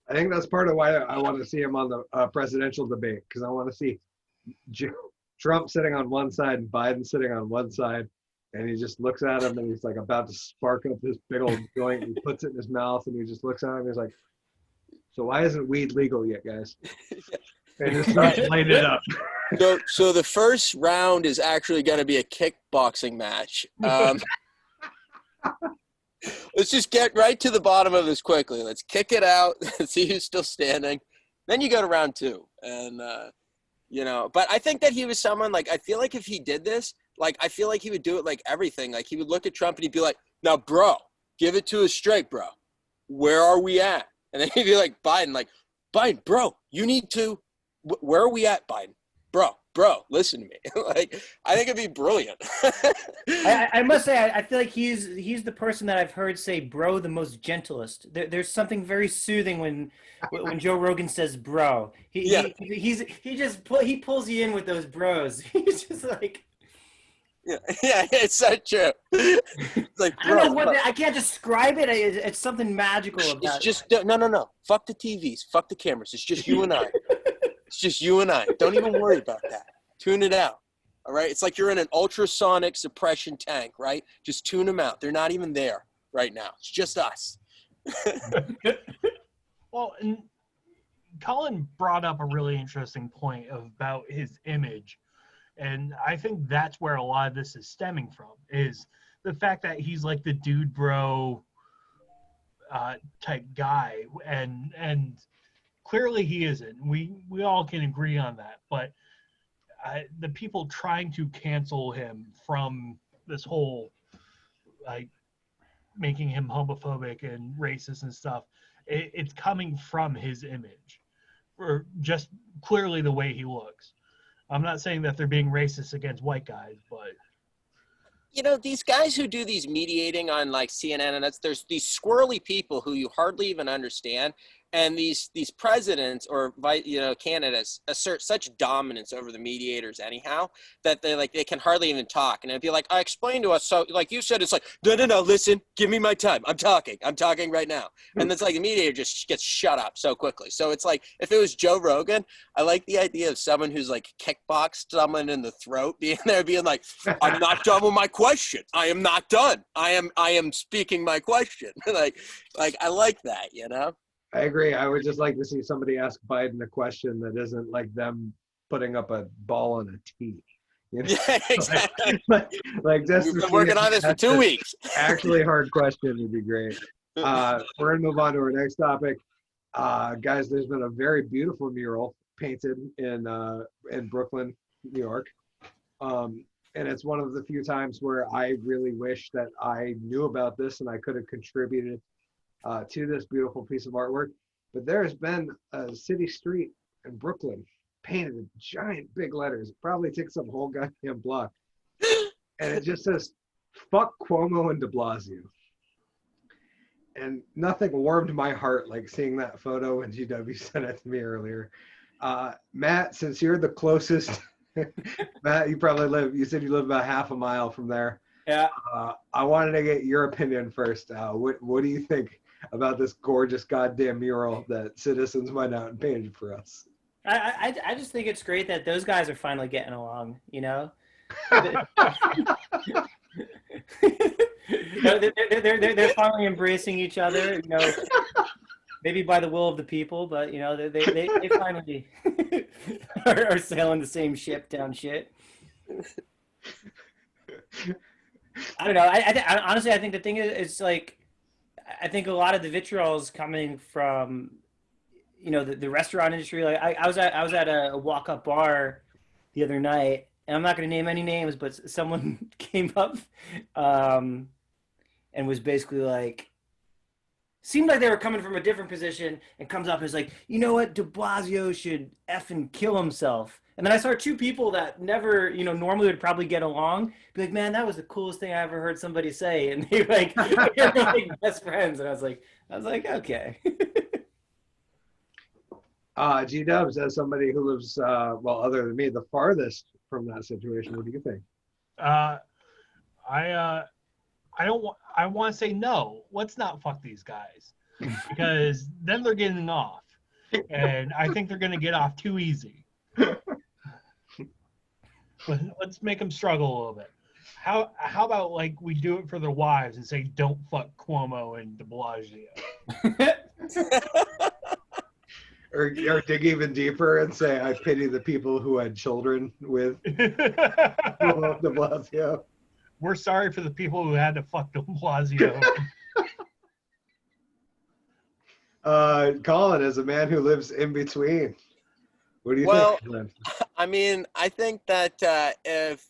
I think that's part of why I want to see him on the presidential debate, because I want to see Trump sitting on one side and Biden sitting on one side, and he just looks at him and he's like about to spark up this big old joint and he puts it in his mouth and he just looks at him and he's like, so why isn't weed legal yet, guys? And just starts lighting it up. So the first round is actually going to be a kickboxing match. Let's just get right to the bottom of this quickly. Let's kick it out and see who's still standing. Then you go to round two. And, you know, but I think that he was someone like, I feel like if he did this, like, I feel like he would do it like everything. Like he would look at Trump and he'd be like, now, bro, give it to us straight, bro. Where are we at? And then he'd be like, Biden, bro, you need to, where are we at, Biden? Bro, listen to me. Like, I think it'd be brilliant. I must say, I feel like he's the person that I've heard say "bro" the most gentlest. There's something very soothing when Joe Rogan says "bro." He pulls you in with those bros. He's just like, yeah, it's so true. It's like, bro, I don't know I can't describe it. It's something magical about it. It's just no. Fuck the TVs. Fuck the cameras. It's just you and I. It's just you and I. Don't even worry about that. Tune it out. All right? It's like you're in an ultrasonic suppression tank, right? Just tune them out. They're not even there right now. It's just us. Well, and Collen brought up a really interesting point about his image. And I think that's where a lot of this is stemming from, is the fact that he's like the dude bro type guy. And clearly he isn't. We all can agree on that. But the people trying to cancel him from this whole, like, making him homophobic and racist and stuff, it's coming from his image, or just clearly the way he looks. I'm not saying that they're being racist against white guys, but you know, these guys who do these mediating on like CNN and there's these squirrely people who you hardly even understand. And these presidents or candidates assert such dominance over the mediators anyhow that they can hardly even talk. And it'd be like, I explained to us. So like you said, it's like, no, listen, give me my time. I'm talking right now. And it's like the mediator just gets shut up so quickly. So it's like, if it was Joe Rogan, I like the idea of someone who's like kickboxed someone in the throat being there being like, I'm not done with my question. I am not done. I am speaking my question. like I like that, you know? I agree. I would just like to see somebody ask Biden a question that isn't like them putting up a ball on a tee. You know? Yeah, exactly. like just We've been working on this for 2 weeks. Actually, hard question would be great. We're gonna move on to our next topic, guys. There's been a very beautiful mural painted in Brooklyn, New York, and it's one of the few times where I really wish that I knew about this and I could have contributed to this beautiful piece of artwork. But there has been a city street in Brooklyn painted in giant big letters. It probably takes up a whole goddamn block. And it just says, fuck Cuomo and de Blasio. And nothing warmed my heart like seeing that photo when GW sent it to me earlier. Matt, since you're the closest, Matt, you said you live about half a mile from there. Yeah. I wanted to get your opinion first. What do you think about this gorgeous goddamn mural that citizens went out and painted for us? I just think it's great that those guys are finally getting along, you know? They're finally embracing each other, you know, maybe by the will of the people, but, you know, they finally are sailing the same ship down shit. I don't know. I honestly, I think the thing is like, I think a lot of the vitriol is coming from, you know, the restaurant industry. Like I was at a walk-up bar the other night, and I'm not going to name any names, but someone came up and was basically like, seemed like they were coming from a different position, and comes up and is like, you know what, de Blasio should effing kill himself. And then I saw two people that never, you know, normally would probably get along, be like, man, that was the coolest thing I ever heard somebody say. And they're like best friends. And I was like, okay. G-Dubs, as somebody who lives, well, other than me, the farthest from that situation, what do you think? I want to say no. Let's not fuck these guys, because then they're getting off, and I think they're going to get off too easy. Let's make them struggle a little bit. How about like we do it for their wives and say don't fuck Cuomo and de Blasio? or dig even deeper and say I pity the people who had children with de Blasio. We're sorry for the people who had to fuck de Blasio. Colin, as a man who lives in between, what do you think? I mean, I think that if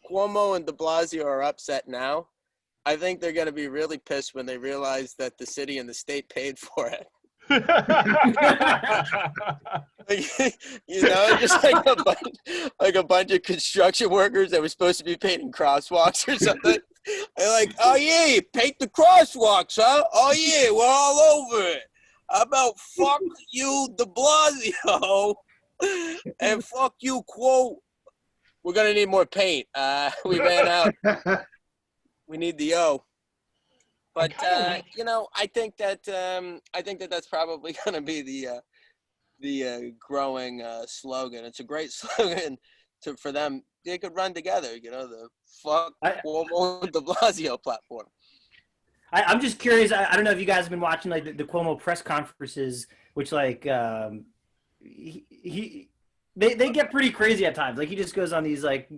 Cuomo and de Blasio are upset now, I think they're going to be really pissed when they realize that the city and the state paid for it. You know, just like a bunch of construction workers that were supposed to be painting crosswalks or something. They're like, oh yeah, you paint the crosswalks, huh? Oh yeah, we're all over it. How about fuck you, de Blasio, and fuck you, Quo. We're gonna need more paint. We ran out. We need the O. But you know, I think that that's probably gonna be the growing slogan. It's a great slogan for them. They could run together. You know, the fuck Cuomo de Blasio platform. I'm just curious. I don't know if you guys have been watching like the Cuomo press conferences, which like they get pretty crazy at times. Like he just goes on these like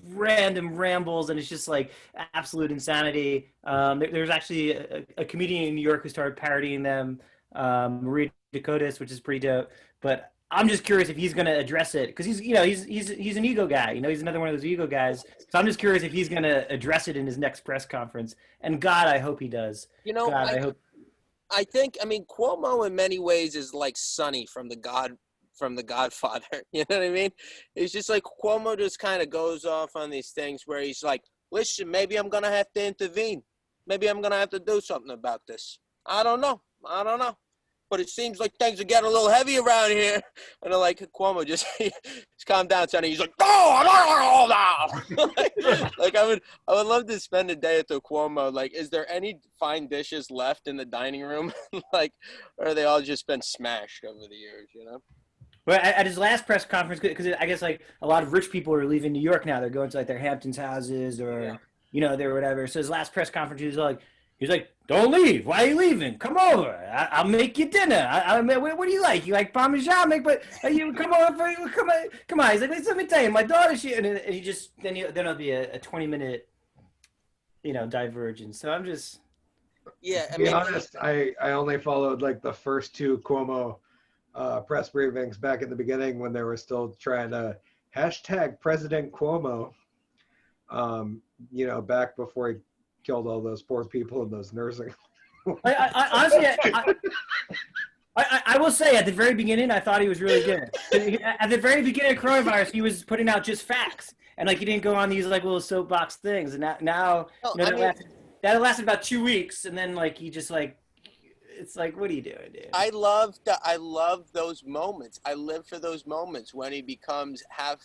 random rambles, and it's just like absolute insanity. There's actually a comedian in New York who started parodying them, Marie Dakotas, which is pretty dope. But I'm just curious if he's going to address it, because he's an ego guy. You know, he's another one of those ego guys. So I'm just curious if he's going to address it in his next press conference. And God, I hope he does. You know, God, I mean, Cuomo in many ways is like Sonny from The Godfather. You know what I mean? It's just like Cuomo just kind of goes off on these things where he's like, listen, maybe I'm going to have to intervene. Maybe I'm going to have to do something about this. I don't know. but it seems like things are getting a little heavy around here. And I'm like, Cuomo, just calm down, Sonny. He's like, no. Like I would love to spend a day at the Cuomo. Like, is there any fine dishes left in the dining room? Like, or are they all just been smashed over the years, you know? Well, at his last press conference, because I guess like a lot of rich people are leaving New York now. They're going to like their Hamptons houses or they're whatever. So his last press conference, he was like, "Don't leave. Why are you leaving? Come over. I'll make you dinner. What do you like? You like Parmesan? But you come over. Come on." He's like, "Let me tell you, my daughter." And he just then it'll be a 20-minute, divergence. So I'm just. Yeah, To be honest, I only followed like the first two Cuomo press briefings back in the beginning when they were still trying to hashtag President Cuomo. Back before he killed all those poor people in those nursing. I honestly, I will say at the very beginning, I thought he was really good. At the very beginning of coronavirus, he was putting out just facts, and like he didn't go on these like little soapbox things. And now that lasted about 2 weeks, and then like he just like, it's like, what are you doing, dude? I love those moments. I live for those moments when he becomes half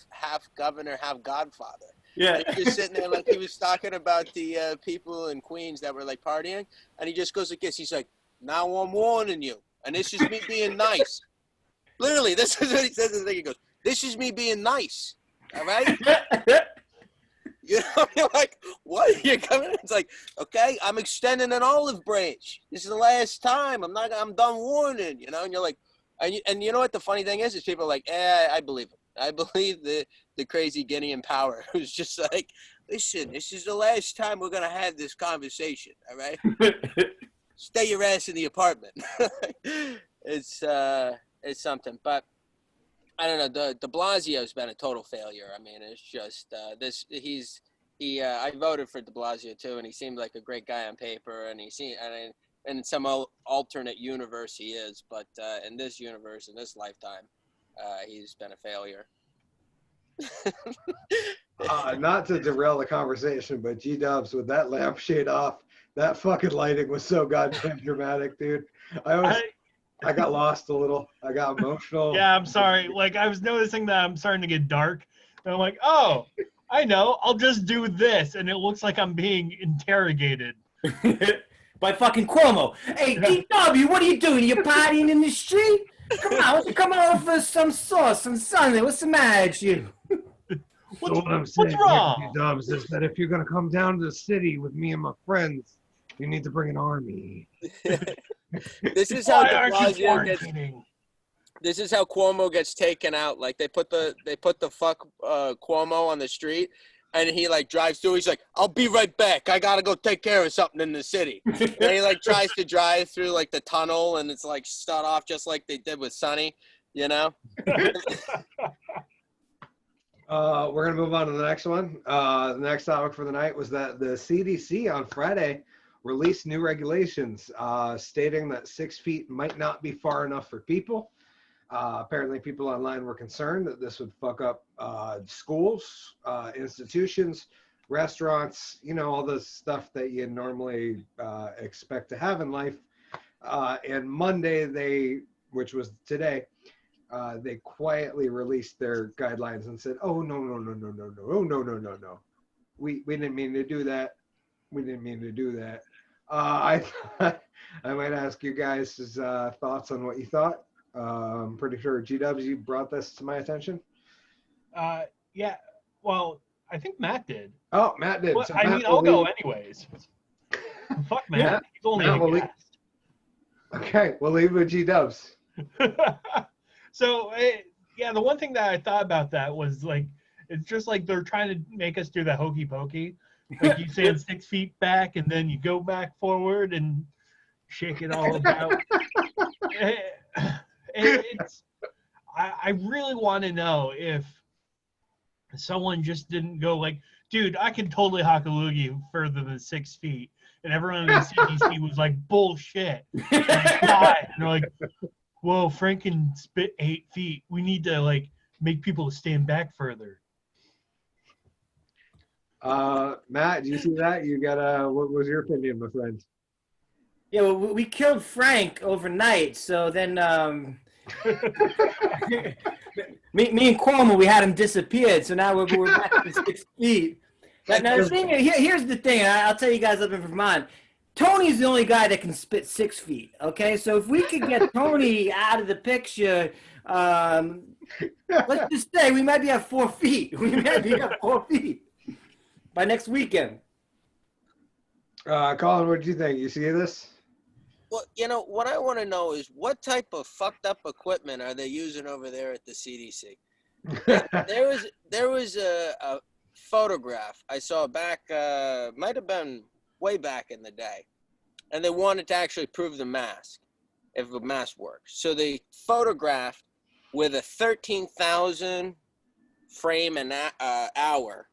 governor, half godfather. Yeah. And just sitting there like he was talking about the people in Queens that were like partying, and he just goes like this. He's like, "Now I'm warning you, and this is me being nice." Literally, this is what he says in the thing. He goes, "This is me being nice." All right. You're like, what? You're coming? It's like, okay, I'm extending an olive branch. This is the last time. I'm done warning. And you're like, and you know what the funny thing is people are like, I believe it. I believe the crazy Guinea in power who's just like, listen, this is the last time we're gonna have this conversation. All right, stay your ass in the apartment. It's something, but I don't know. De Blasio's been a total failure. I mean, it's just I voted for De Blasio too, and he seemed like a great guy on paper, and and in some alternate universe he is, but in this universe, in this lifetime, he's been a failure. Not to derail the conversation, but G-Dubs, with that lampshade off, that fucking lighting was so goddamn dramatic, dude. I got lost a little. I got emotional. Yeah, I'm sorry. Like, I was noticing that I'm starting to get dark. And I'm like, oh, I know. I'll just do this. And it looks like I'm being interrogated. By fucking Cuomo. Hey, DW, what are you doing? You partying in the street? Come on for some sauce, some Sunday. What's the matter with you? What's wrong? Dubs, is that if you're going to come down to the city with me and my friends, you need to bring an army. This is how This is how Cuomo gets taken out. Like they put the fuck Cuomo on the street, and he like drives through. He's like, "I'll be right back. I gotta go take care of something in the city." And he like tries to drive through like the tunnel, and it's like start off just like they did with Sonny, We're gonna move on to the next one. The next topic for the night was that the CDC on Friday released new regulations stating that 6 feet might not be far enough for people. Apparently people online were concerned that this would fuck up schools, institutions, restaurants, all the stuff that you normally expect to have in life. And Monday, which was today, they quietly released their guidelines and said, "Oh, no. We didn't mean to do that. We didn't mean to do that." I might ask you guys' thoughts on what you thought. I'm pretty sure GW brought this to my attention. Yeah. Well, I think Matt did. Oh, Matt did. Well, So I'll go anyways. Fuck Matt. He's only a guest. Okay, we'll leave with G-Dubs. So, the one thing that I thought about that was like, it's just like they're trying to make us do the hokey pokey. Like you stand 6 feet back and then you go back forward and shake it all about. I really want to know if someone just didn't go like, dude, I can totally hock a loogie further than 6 feet. And everyone in the CDC was like, bullshit. And they're like, whoa, Frank can spit 8 feet. We need to like make people stand back further. Matt, do you see that? You got what was your opinion, my friend? Yeah, well, we killed Frank overnight, so then me and Cuomo, we had him disappeared, so now we're back to 6 feet. Now the thing, here's the thing, I'll tell you guys up in Vermont, Tony's the only guy that can spit 6 feet, okay? So if we could get Tony out of the picture, let's just say we might be at 4 feet. We might be at 4 feet by next weekend. Colin, what did you think? You see this? Well, you know, what I want to know is what type of fucked up equipment are they using over there at the CDC? There was a photograph I saw back, might have been way back in the day, and they wanted to actually prove the mask, if the mask works. So they photographed with a 13,000 frame an hour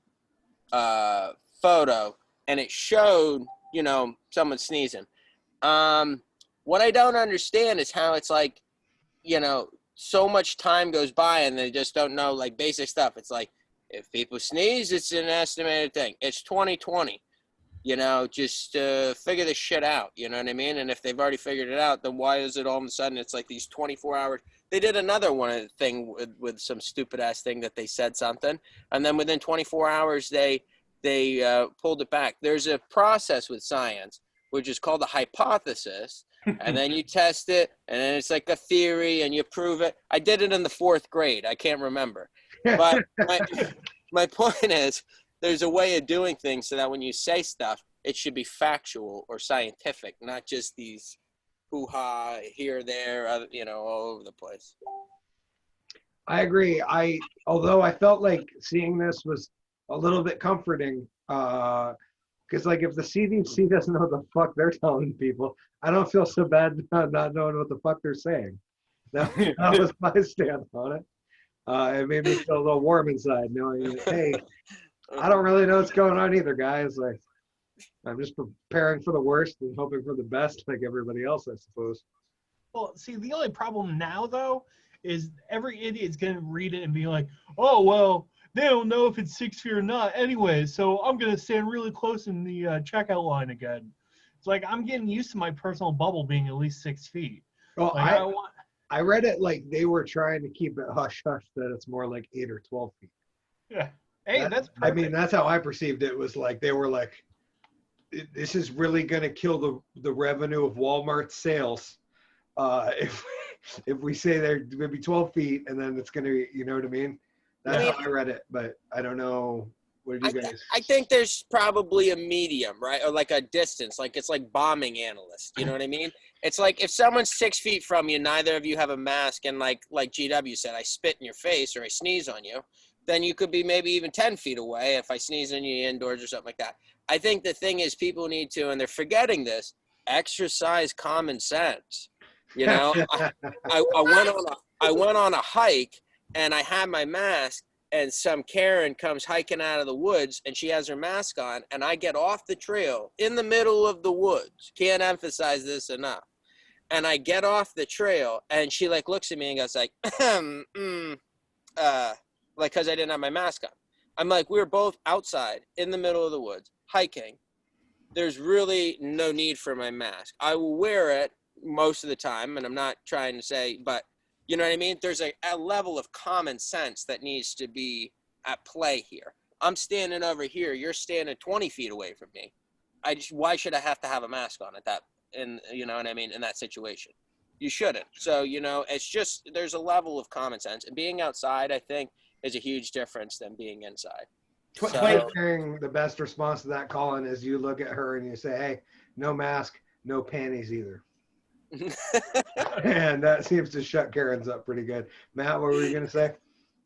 photo, and it showed, you know, someone sneezing. What I don't understand is how it's like, you know, so much time goes by and they just don't know like basic stuff. It's like, if people sneeze, it's an estimated thing. It's 2020, you know, just figure this shit out. You know what I mean? And if they've already figured it out, then why is it all of a sudden it's like these 24 hours? They did another one thing with some stupid ass thing that they said something. And then within 24 hours, they pulled it back. There's a process with science, which is called a hypothesis. And then you test it, and then it's like a theory, and you prove it. I did it in the 4th grade. I can't remember. But my point is, there's a way of doing things so that when you say stuff, it should be factual or scientific, not just these hoo-ha here, there, you know, all over the place. I agree. Although I felt like seeing this was a little bit comforting, because like if the CDC doesn't know what the fuck they're telling people, I don't feel so bad not knowing what the fuck they're saying. That was my stance on it. It made me feel a little warm inside, knowing that, hey, I don't really know what's going on either, guys. Like, I'm just preparing for the worst and hoping for the best, like everybody else, I suppose. Well, see, the only problem now, though, is every idiot's going to read it and be like, oh, well, they don't know if it's 6 feet or not anyway, so I'm going to stand really close in the checkout line again. It's like I'm getting used to my personal bubble being at least 6 feet. Well, like, I read it like they were trying to keep it hush-hush, that it's more like 8 or 12 feet. Yeah. Hey, that's perfect. I mean, that's how I perceived it. Was like they were like, this is really going to kill the revenue of Walmart's sales if we say they're going to be 12 feet, and then it's going to, you know what I mean? That's how I read it, but I don't know. What did you guys? I think there's probably a medium, right? Or like a distance, like it's like bombing analyst. You know what I mean? It's like if someone's 6 feet from you, neither of you have a mask, and like GW said, I spit in your face or I sneeze on you, then you could be maybe even 10 feet away if I sneeze on you indoors or something like that. I think the thing is people need to, and they're forgetting this, exercise common sense. You know, I went on a hike and I had my mask, and some Karen comes hiking out of the woods and she has her mask on, and I get off the trail in the middle of the woods. Can't emphasize this enough. And I get off the trail and she like looks at me and goes like, like, cause I didn't have my mask on. I'm like, we were both outside in the middle of the woods hiking. There's really no need for my mask. I will wear it most of the time, and I'm not trying to say, but you know what I mean? There's a level of common sense that needs to be at play here. I'm standing over here. You're standing 20 feet away from me. Why should I have to have a mask on at that? And you know what I mean? In that situation, you shouldn't. So, you know, it's just, there's a level of common sense, and being outside, I think, is a huge difference than being inside. The best response to that, Colin, is you look at her and you say, hey, no mask, no panties either. And that seems to shut Karen's up pretty good. Matt, what were you going to say?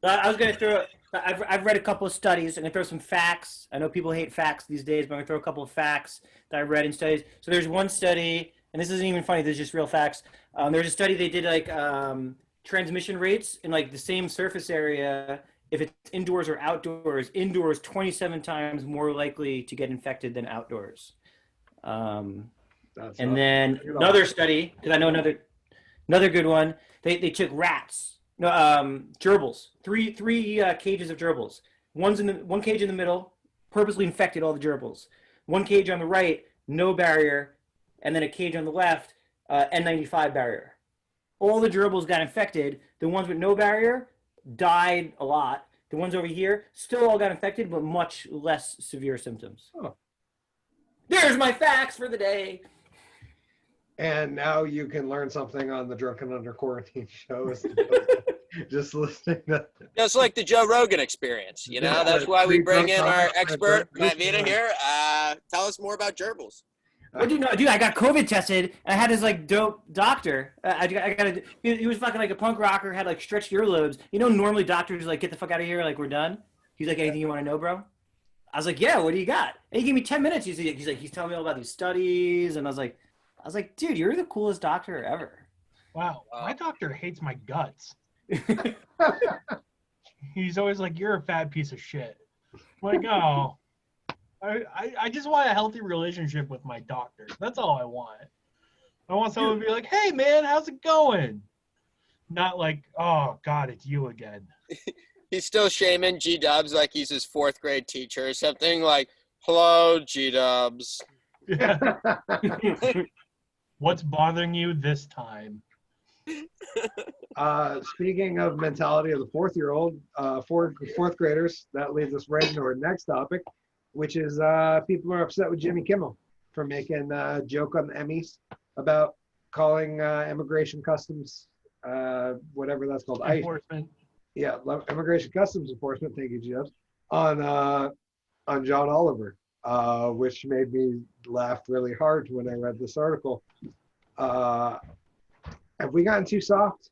I was going to throw, I've read a couple of studies. I'm going to throw some facts. I know people hate facts these days, but I'm going to throw a couple of facts that I read in studies. So there's one study, and this isn't even funny, this is just real facts. There's a study they did like transmission rates in like the same surface area, if it's indoors or outdoors. Indoors 27 times more likely to get infected than outdoors. And then another study, because I know another good one. They took rats, gerbils, three cages of gerbils. One cage in the middle, purposely infected all the gerbils. One cage on the right, no barrier, and then a cage on the left, N95 barrier. All the gerbils got infected. The ones with no barrier died a lot. The ones over here still all got infected, but much less severe symptoms. Oh. There's my facts for the day. And now you can learn something on the Drunken Under Quarantine show. As just listening to Just like the Joe Rogan experience, you know. That's why we bring in our expert Matt Vita here. Tell us more about gerbils. Well, dude, I got COVID tested, and I had this like dope doctor. He was fucking like a punk rocker, had like stretched earlobes. You know, normally doctors like, get the fuck out of here, like we're done. He's like, anything you want to know, bro? I was like, yeah, what do you got? And he gave me 10 minutes. He's telling me all about these studies, and I was like, dude, you're the coolest doctor ever. Wow, my doctor hates my guts. He's always like, you're a fat piece of shit. I'm like, oh. I just want a healthy relationship with my doctor. That's all I want. I want someone to be like, hey, man, how's it going? Not like, oh, God, it's you again. He's still shaming G-Dubs like he's his 4th grade teacher or something, like, hello, G-Dubs. Yeah. What's bothering you this time? Speaking of mentality of the 4th graders, that leads us right into our next topic, which is people are upset with Jimmy Kimmel for making a joke on the Emmys about calling immigration customs, whatever that's called, Enforcement. Immigration customs enforcement. Thank you, Jeff. On John Oliver, which made me laugh really hard when I read this article. Have we gotten too soft?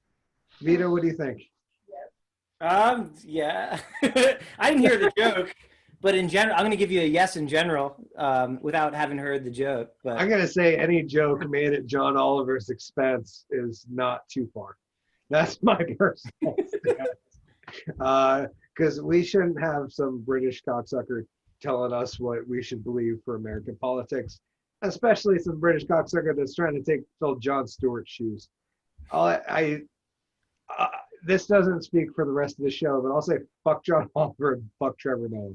Vita, what do you think? Yeah. I didn't hear the joke. But in general, I'm going to give you a yes in general without having heard the joke. But I'm going to say any joke made at John Oliver's expense is not too far. That's my personal stance. Because we shouldn't have some British cocksucker telling us what we should believe for American politics, especially some British cocksucker that's trying to fill Jon Stewart's shoes. This doesn't speak for the rest of the show, but I'll say fuck John Oliver and fuck Trevor Noah.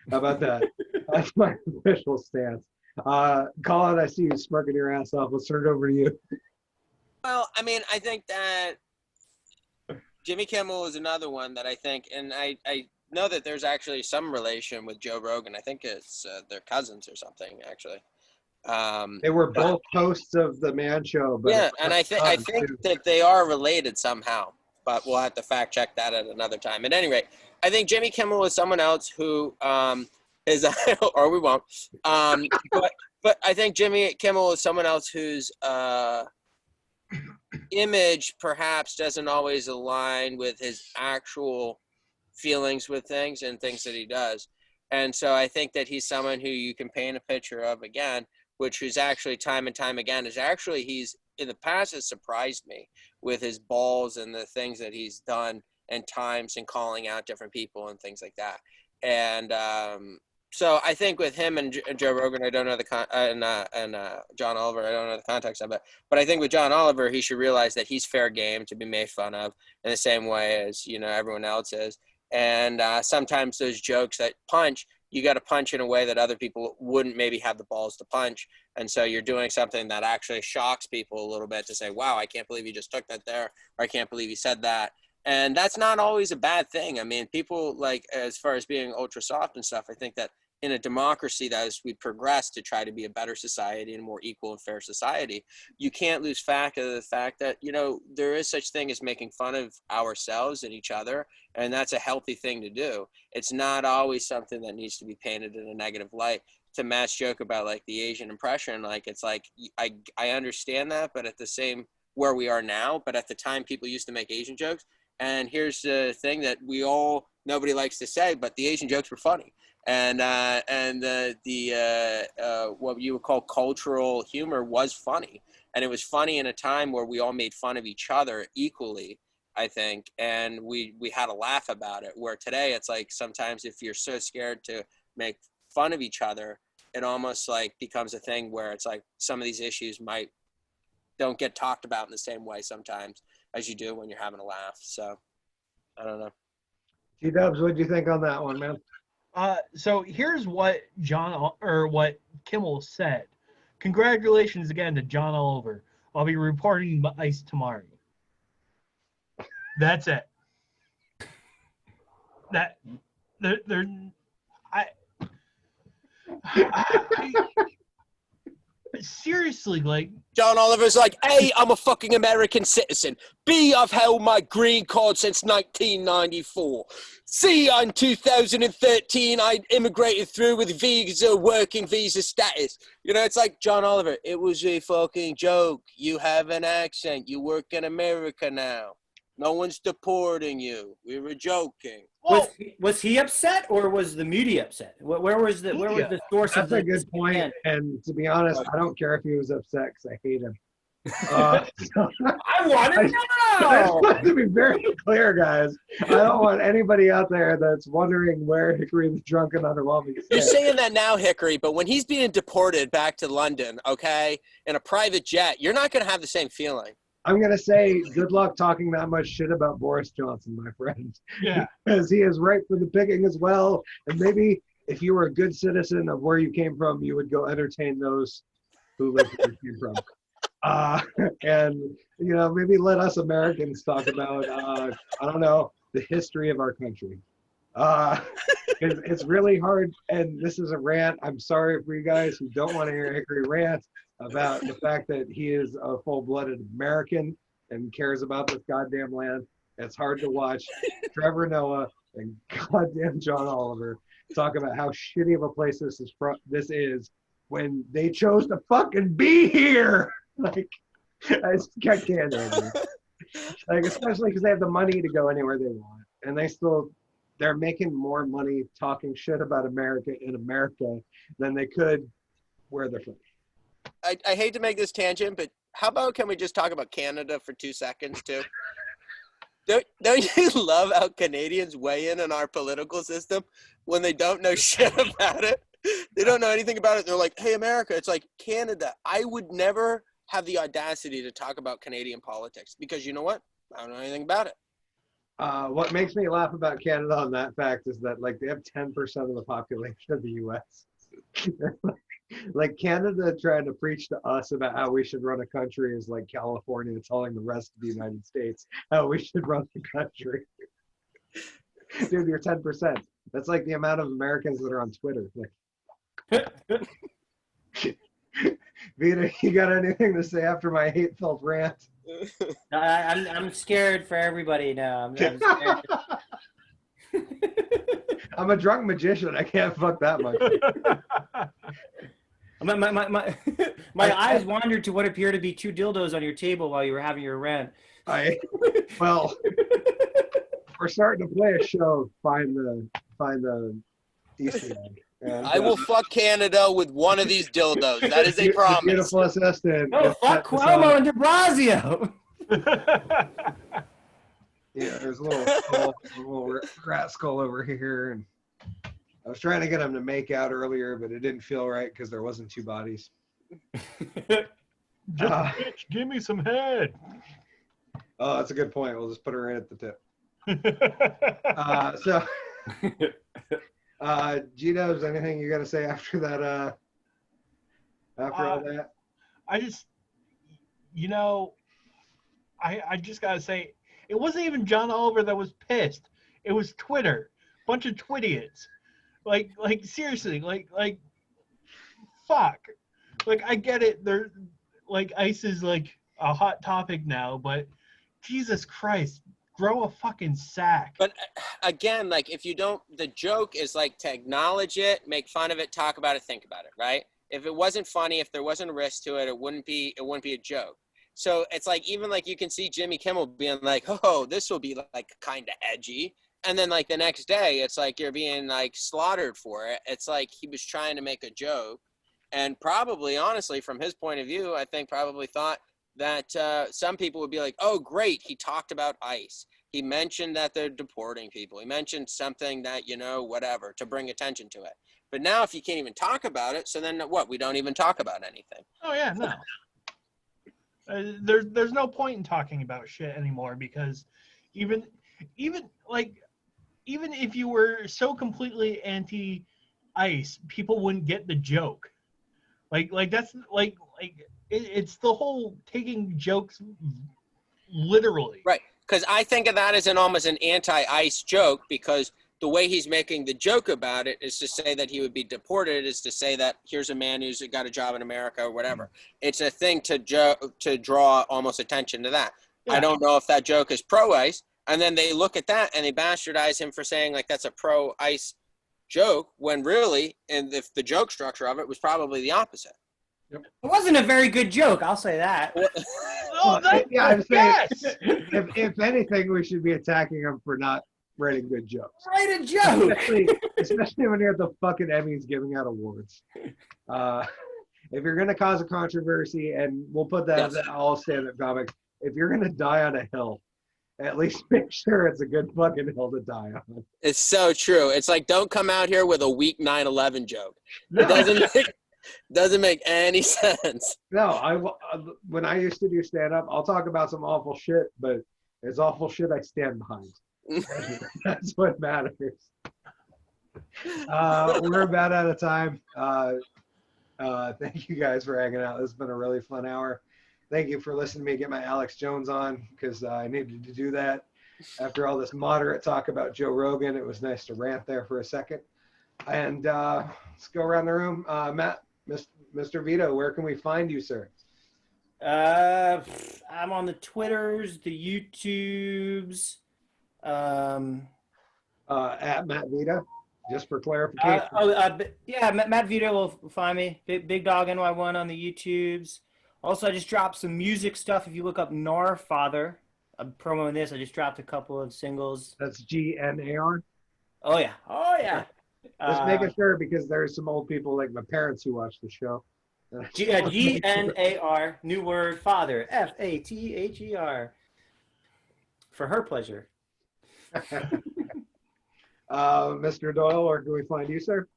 How about that? That's my official stance. Colin, I see you smirking your ass off. Let's turn it over to you. Well, I mean, I think that Jimmy Kimmel is another one that I think, and I know that there's actually some relation with Joe Rogan. I think it's they're cousins or something, actually. They were both hosts of the Man Show. But yeah, and I think that they are related somehow, but we'll have to fact check that at another time. At any rate, I think Jimmy Kimmel is someone else who is, or we won't. But I think Jimmy Kimmel is someone else whose image perhaps doesn't always align with his actual feelings with things and things that he does. And so I think that he's someone who you can paint a picture of again, which is actually time and time again, he's in the past has surprised me with his balls and the things that he's done and times and calling out different people and things like that. And so I think with him and Joe Rogan, I don't know and John Oliver, I don't know the context of it, but I think with John Oliver, he should realize that he's fair game to be made fun of in the same way as, everyone else is. And sometimes those jokes that punch, you got to punch in a way that other people wouldn't maybe have the balls to punch. And so you're doing something that actually shocks people a little bit to say, wow, I can't believe you just took that there, or I can't believe you said that. And that's not always a bad thing. I mean, people like, as far as being ultra soft and stuff, I think that in a democracy, that as we progress to try to be a better society and a more equal and fair society, you can't lose track of the fact that, there is such thing as making fun of ourselves and each other. And that's a healthy thing to do. It's not always something that needs to be painted in a negative light. To Matt's joke about like the Asian impression, like, it's like, I understand that, but at the same where we are now, but at the time people used to make Asian jokes. And here's the thing that nobody likes to say, but the Asian jokes were funny. And what you would call cultural humor was funny. And it was funny in a time where we all made fun of each other equally, I think. And we had a laugh about it, where today it's like, sometimes if you're so scared to make fun of each other, it almost like becomes a thing where it's like some of these issues don't get talked about in the same way sometimes as you do when you're having a laugh. So I don't know. T-Dubs, what do you think on that one, man? So here's what what Kimmel said. Congratulations again to John Oliver. I'll be reporting ICE tomorrow. That's it. That seriously, like, John Oliver's like, A, I'm a fucking American citizen. B, I've held my green card since 1994. C, in 2013, I immigrated through with working visa status. You know, it's like, John Oliver, it was a fucking joke. You have an accent. You work in America now. No one's deporting you. We were joking. Was he upset or was the media upset? Where was the source of That's the? a good point. And to be honest, I don't care if he was upset because I hate him. I want to know. want to be very clear, guys. I don't want anybody out there that's wondering where Hickory the Drunk and Underwhelming is. You're saying that now, Hickory, but when he's being deported back to London, okay, in a private jet, you're not going to have the same feeling. I'm going to say good luck talking that much shit about Boris Johnson, my friend. yeah. Because he is ripe for the picking as well. And maybe if you were a good citizen of where you came from, you would go entertain those who live where you came from. And, you know, maybe let us Americans talk about, I don't know, the history of our country. It's really hard. And this is a rant. I'm sorry for you guys who don't want to hear Hickory rant about the fact that he is a full-blooded American and cares about this goddamn land. It's hard to watch Trevor Noah and goddamn John Oliver talk about how shitty of a place this is when they chose to fucking be here. Like, I can't handle it. Like, especially because they have the money to go anywhere they want, and they're making more money talking shit about America in America than they could where they're from. I hate to make this tangent, but how about can we just talk about Canada for 2 seconds too? Don't you love how Canadians weigh in on our political system when they don't know shit about it? They don't know anything about it. They're like, hey, America. It's like, Canada. I would never have the audacity to talk about Canadian politics because you know what? I don't know anything about it. What makes me laugh about Canada on that fact is that, like, they have 10% of the population of the U.S. Like, Canada trying to preach to us about how we should run a country is like California telling the rest of the United States how we should run the country. Dude, you're 10%. That's like the amount of Americans that are on Twitter. Like, Vita, you got anything to say after my hate-filled rant? I'm scared for everybody now. I'm scared. I'm a drunk magician. I can't fuck that much. My eyes wandered to what appeared to be 2 dildos on your table while you were having your rant. Well, we're starting to play a show. Find the Easter egg. And, I will fuck Canada with one of these dildos. That is a promise. Beautiful assistant. No, fuck Cuomo and de Blasio. Yeah, there's a little rat skull over here, and I was trying to get him to make out earlier, but it didn't feel right because there wasn't 2 bodies. Bitch, give me some head. Oh, that's a good point. We'll just put her in at the tip. Gino, is there anything you got to say after that? After all that? I just, you know, I just got to say, it wasn't even John Oliver that was pissed. It was Twitter. Bunch of twidiots. Like seriously, like, fuck. Like, I get it. They're, like, ICE is, like, a hot topic now, but Jesus Christ, grow a fucking sack. But again, like, if you don't, the joke is like to acknowledge it, make fun of it, talk about it, think about it, right? If it wasn't funny, if there wasn't a risk to it, it wouldn't be a joke. So it's like, even like you can see Jimmy Kimmel being like, oh, this will be like kind of edgy. And then like the next day, it's like you're being like slaughtered for it. It's like he was trying to make a joke. And probably, honestly, from his point of view, I think probably thought that some people would be like, oh, great, he talked about ICE. He mentioned that they're deporting people. He mentioned something that, you know, whatever, to bring attention to it. But now if you can't even talk about it, so then what? We don't even talk about anything. Oh, yeah, no. There's no point in talking about shit anymore because even if you were so completely anti-ICE, people wouldn't get the joke. Like that's it's the whole taking jokes literally. Right. Because I think of that as almost an anti-ICE joke, because the way he's making the joke about it is to say that he would be deported, is to say that here's a man who's got a job in America or whatever. It's a thing to draw almost attention to that. Yeah. I don't know if that joke is pro-ICE. And then they look at that and they bastardize him for saying like that's a pro-ICE joke, when really, and if the joke structure of it was probably the opposite. It wasn't a very good joke, I'll say that. Oh, Yeah, I'm saying, yes. if anything, we should be attacking him for not writing good jokes. Write a joke. Especially when you're at the fucking Emmys giving out awards. If you're going to cause a controversy, and we'll put that as all stand-up comics, if you're going to die on a hill, at least make sure it's a good fucking hill to die on. It's so true. It's like, don't come out here with a weak 9/11 joke. No. It doesn't make any sense. No, when I used to do stand-up, I'll talk about some awful shit, but it's awful shit I stand behind. That's what matters. We're about out of time. Thank you guys for hanging out. This has been a really fun hour. Thank you for listening to me get my Alex Jones on, because I needed to do that. After all this moderate talk about Joe Rogan, it was nice to rant there for a second. And let's go around the room. Matt, Mr. Vita, where can we find you, sir? I'm on the Twitters, the YouTubes. At Matt Vita, just for clarification. Yeah, Matt Vita will find me. Big Dog NY1 on the YouTubes. Also, I just dropped some music stuff. If you look up Nar Father, I'm promoting this. I just dropped a couple of singles. That's GNAR. Oh yeah. Just making sure, because there's some old people like my parents who watch the show. GNAR, new word, father, FATHER, for her pleasure. Mr. Doyle, where can we find you, sir?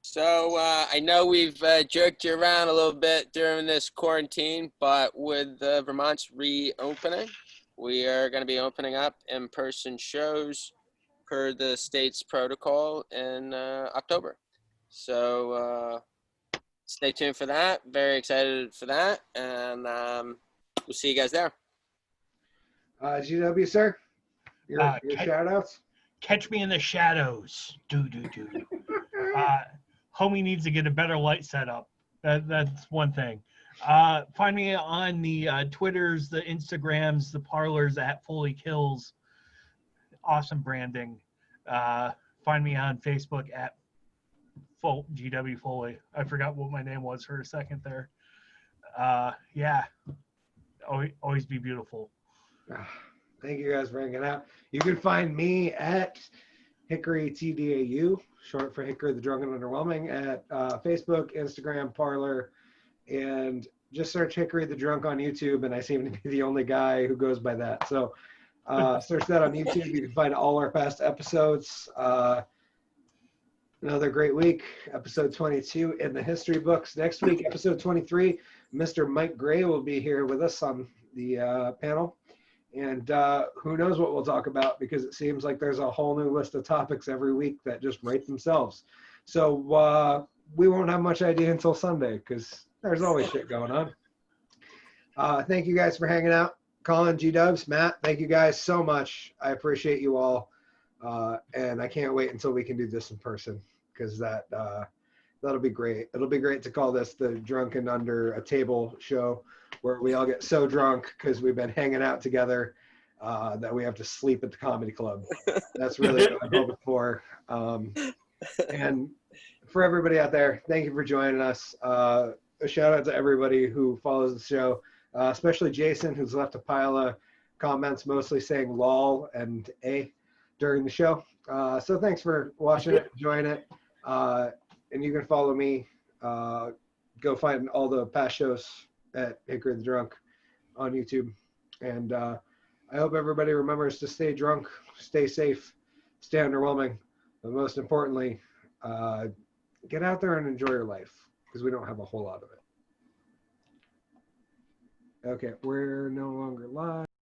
So I know we've jerked you around a little bit during this quarantine, but with Vermont's reopening, we are going to be opening up in-person shows per the state's protocol in October. So stay tuned for that. Very excited for that. And we'll see you guys there. GW, sir? Your shout-outs? Catch me in the shadows. Homie needs to get a better light setup. That's one thing. Find me on the Twitters, the Instagrams, the Parlors at Foley Kills. Awesome branding. Find me on Facebook at GW Foley. I forgot what my name was for a second there. Yeah. Always be beautiful. Thank you guys for hanging out. You can find me at HickoryTDAU, short for Hickory the Drunk and Underwhelming, at Facebook, Instagram, Parlor, and just search Hickory the Drunk on YouTube, and I seem to be the only guy who goes by that. So search that on YouTube. You can find all our past episodes. Another great week, episode 22 in the history books. Next week, episode 23, Mr. Mike Gray will be here with us on the panel. And who knows what we'll talk about, because it seems like there's a whole new list of topics every week that just write themselves. So we won't have much idea until Sunday, because there's always shit going on. Thank you guys for hanging out. Colin, G-Dubs, Matt, thank you guys so much. I appreciate you all. And I can't wait until we can do this in person, because that'll be great. It'll be great to call this the Drunken Under a Table show, where we all get so drunk because we've been hanging out together that we have to sleep at the comedy club. That's really what I'm hoping for. And for everybody out there, thank you for joining us. A shout out to everybody who follows the show, especially Jason, who's left a pile of comments mostly saying lol and a during the show. So thanks for watching it, enjoying it. And you can follow me. Go find all the past shows at Hickory the Drunk on YouTube. And I hope everybody remembers to stay drunk, stay safe, stay underwhelming. But most importantly, get out there and enjoy your life, because we don't have a whole lot of it. Okay, we're no longer live.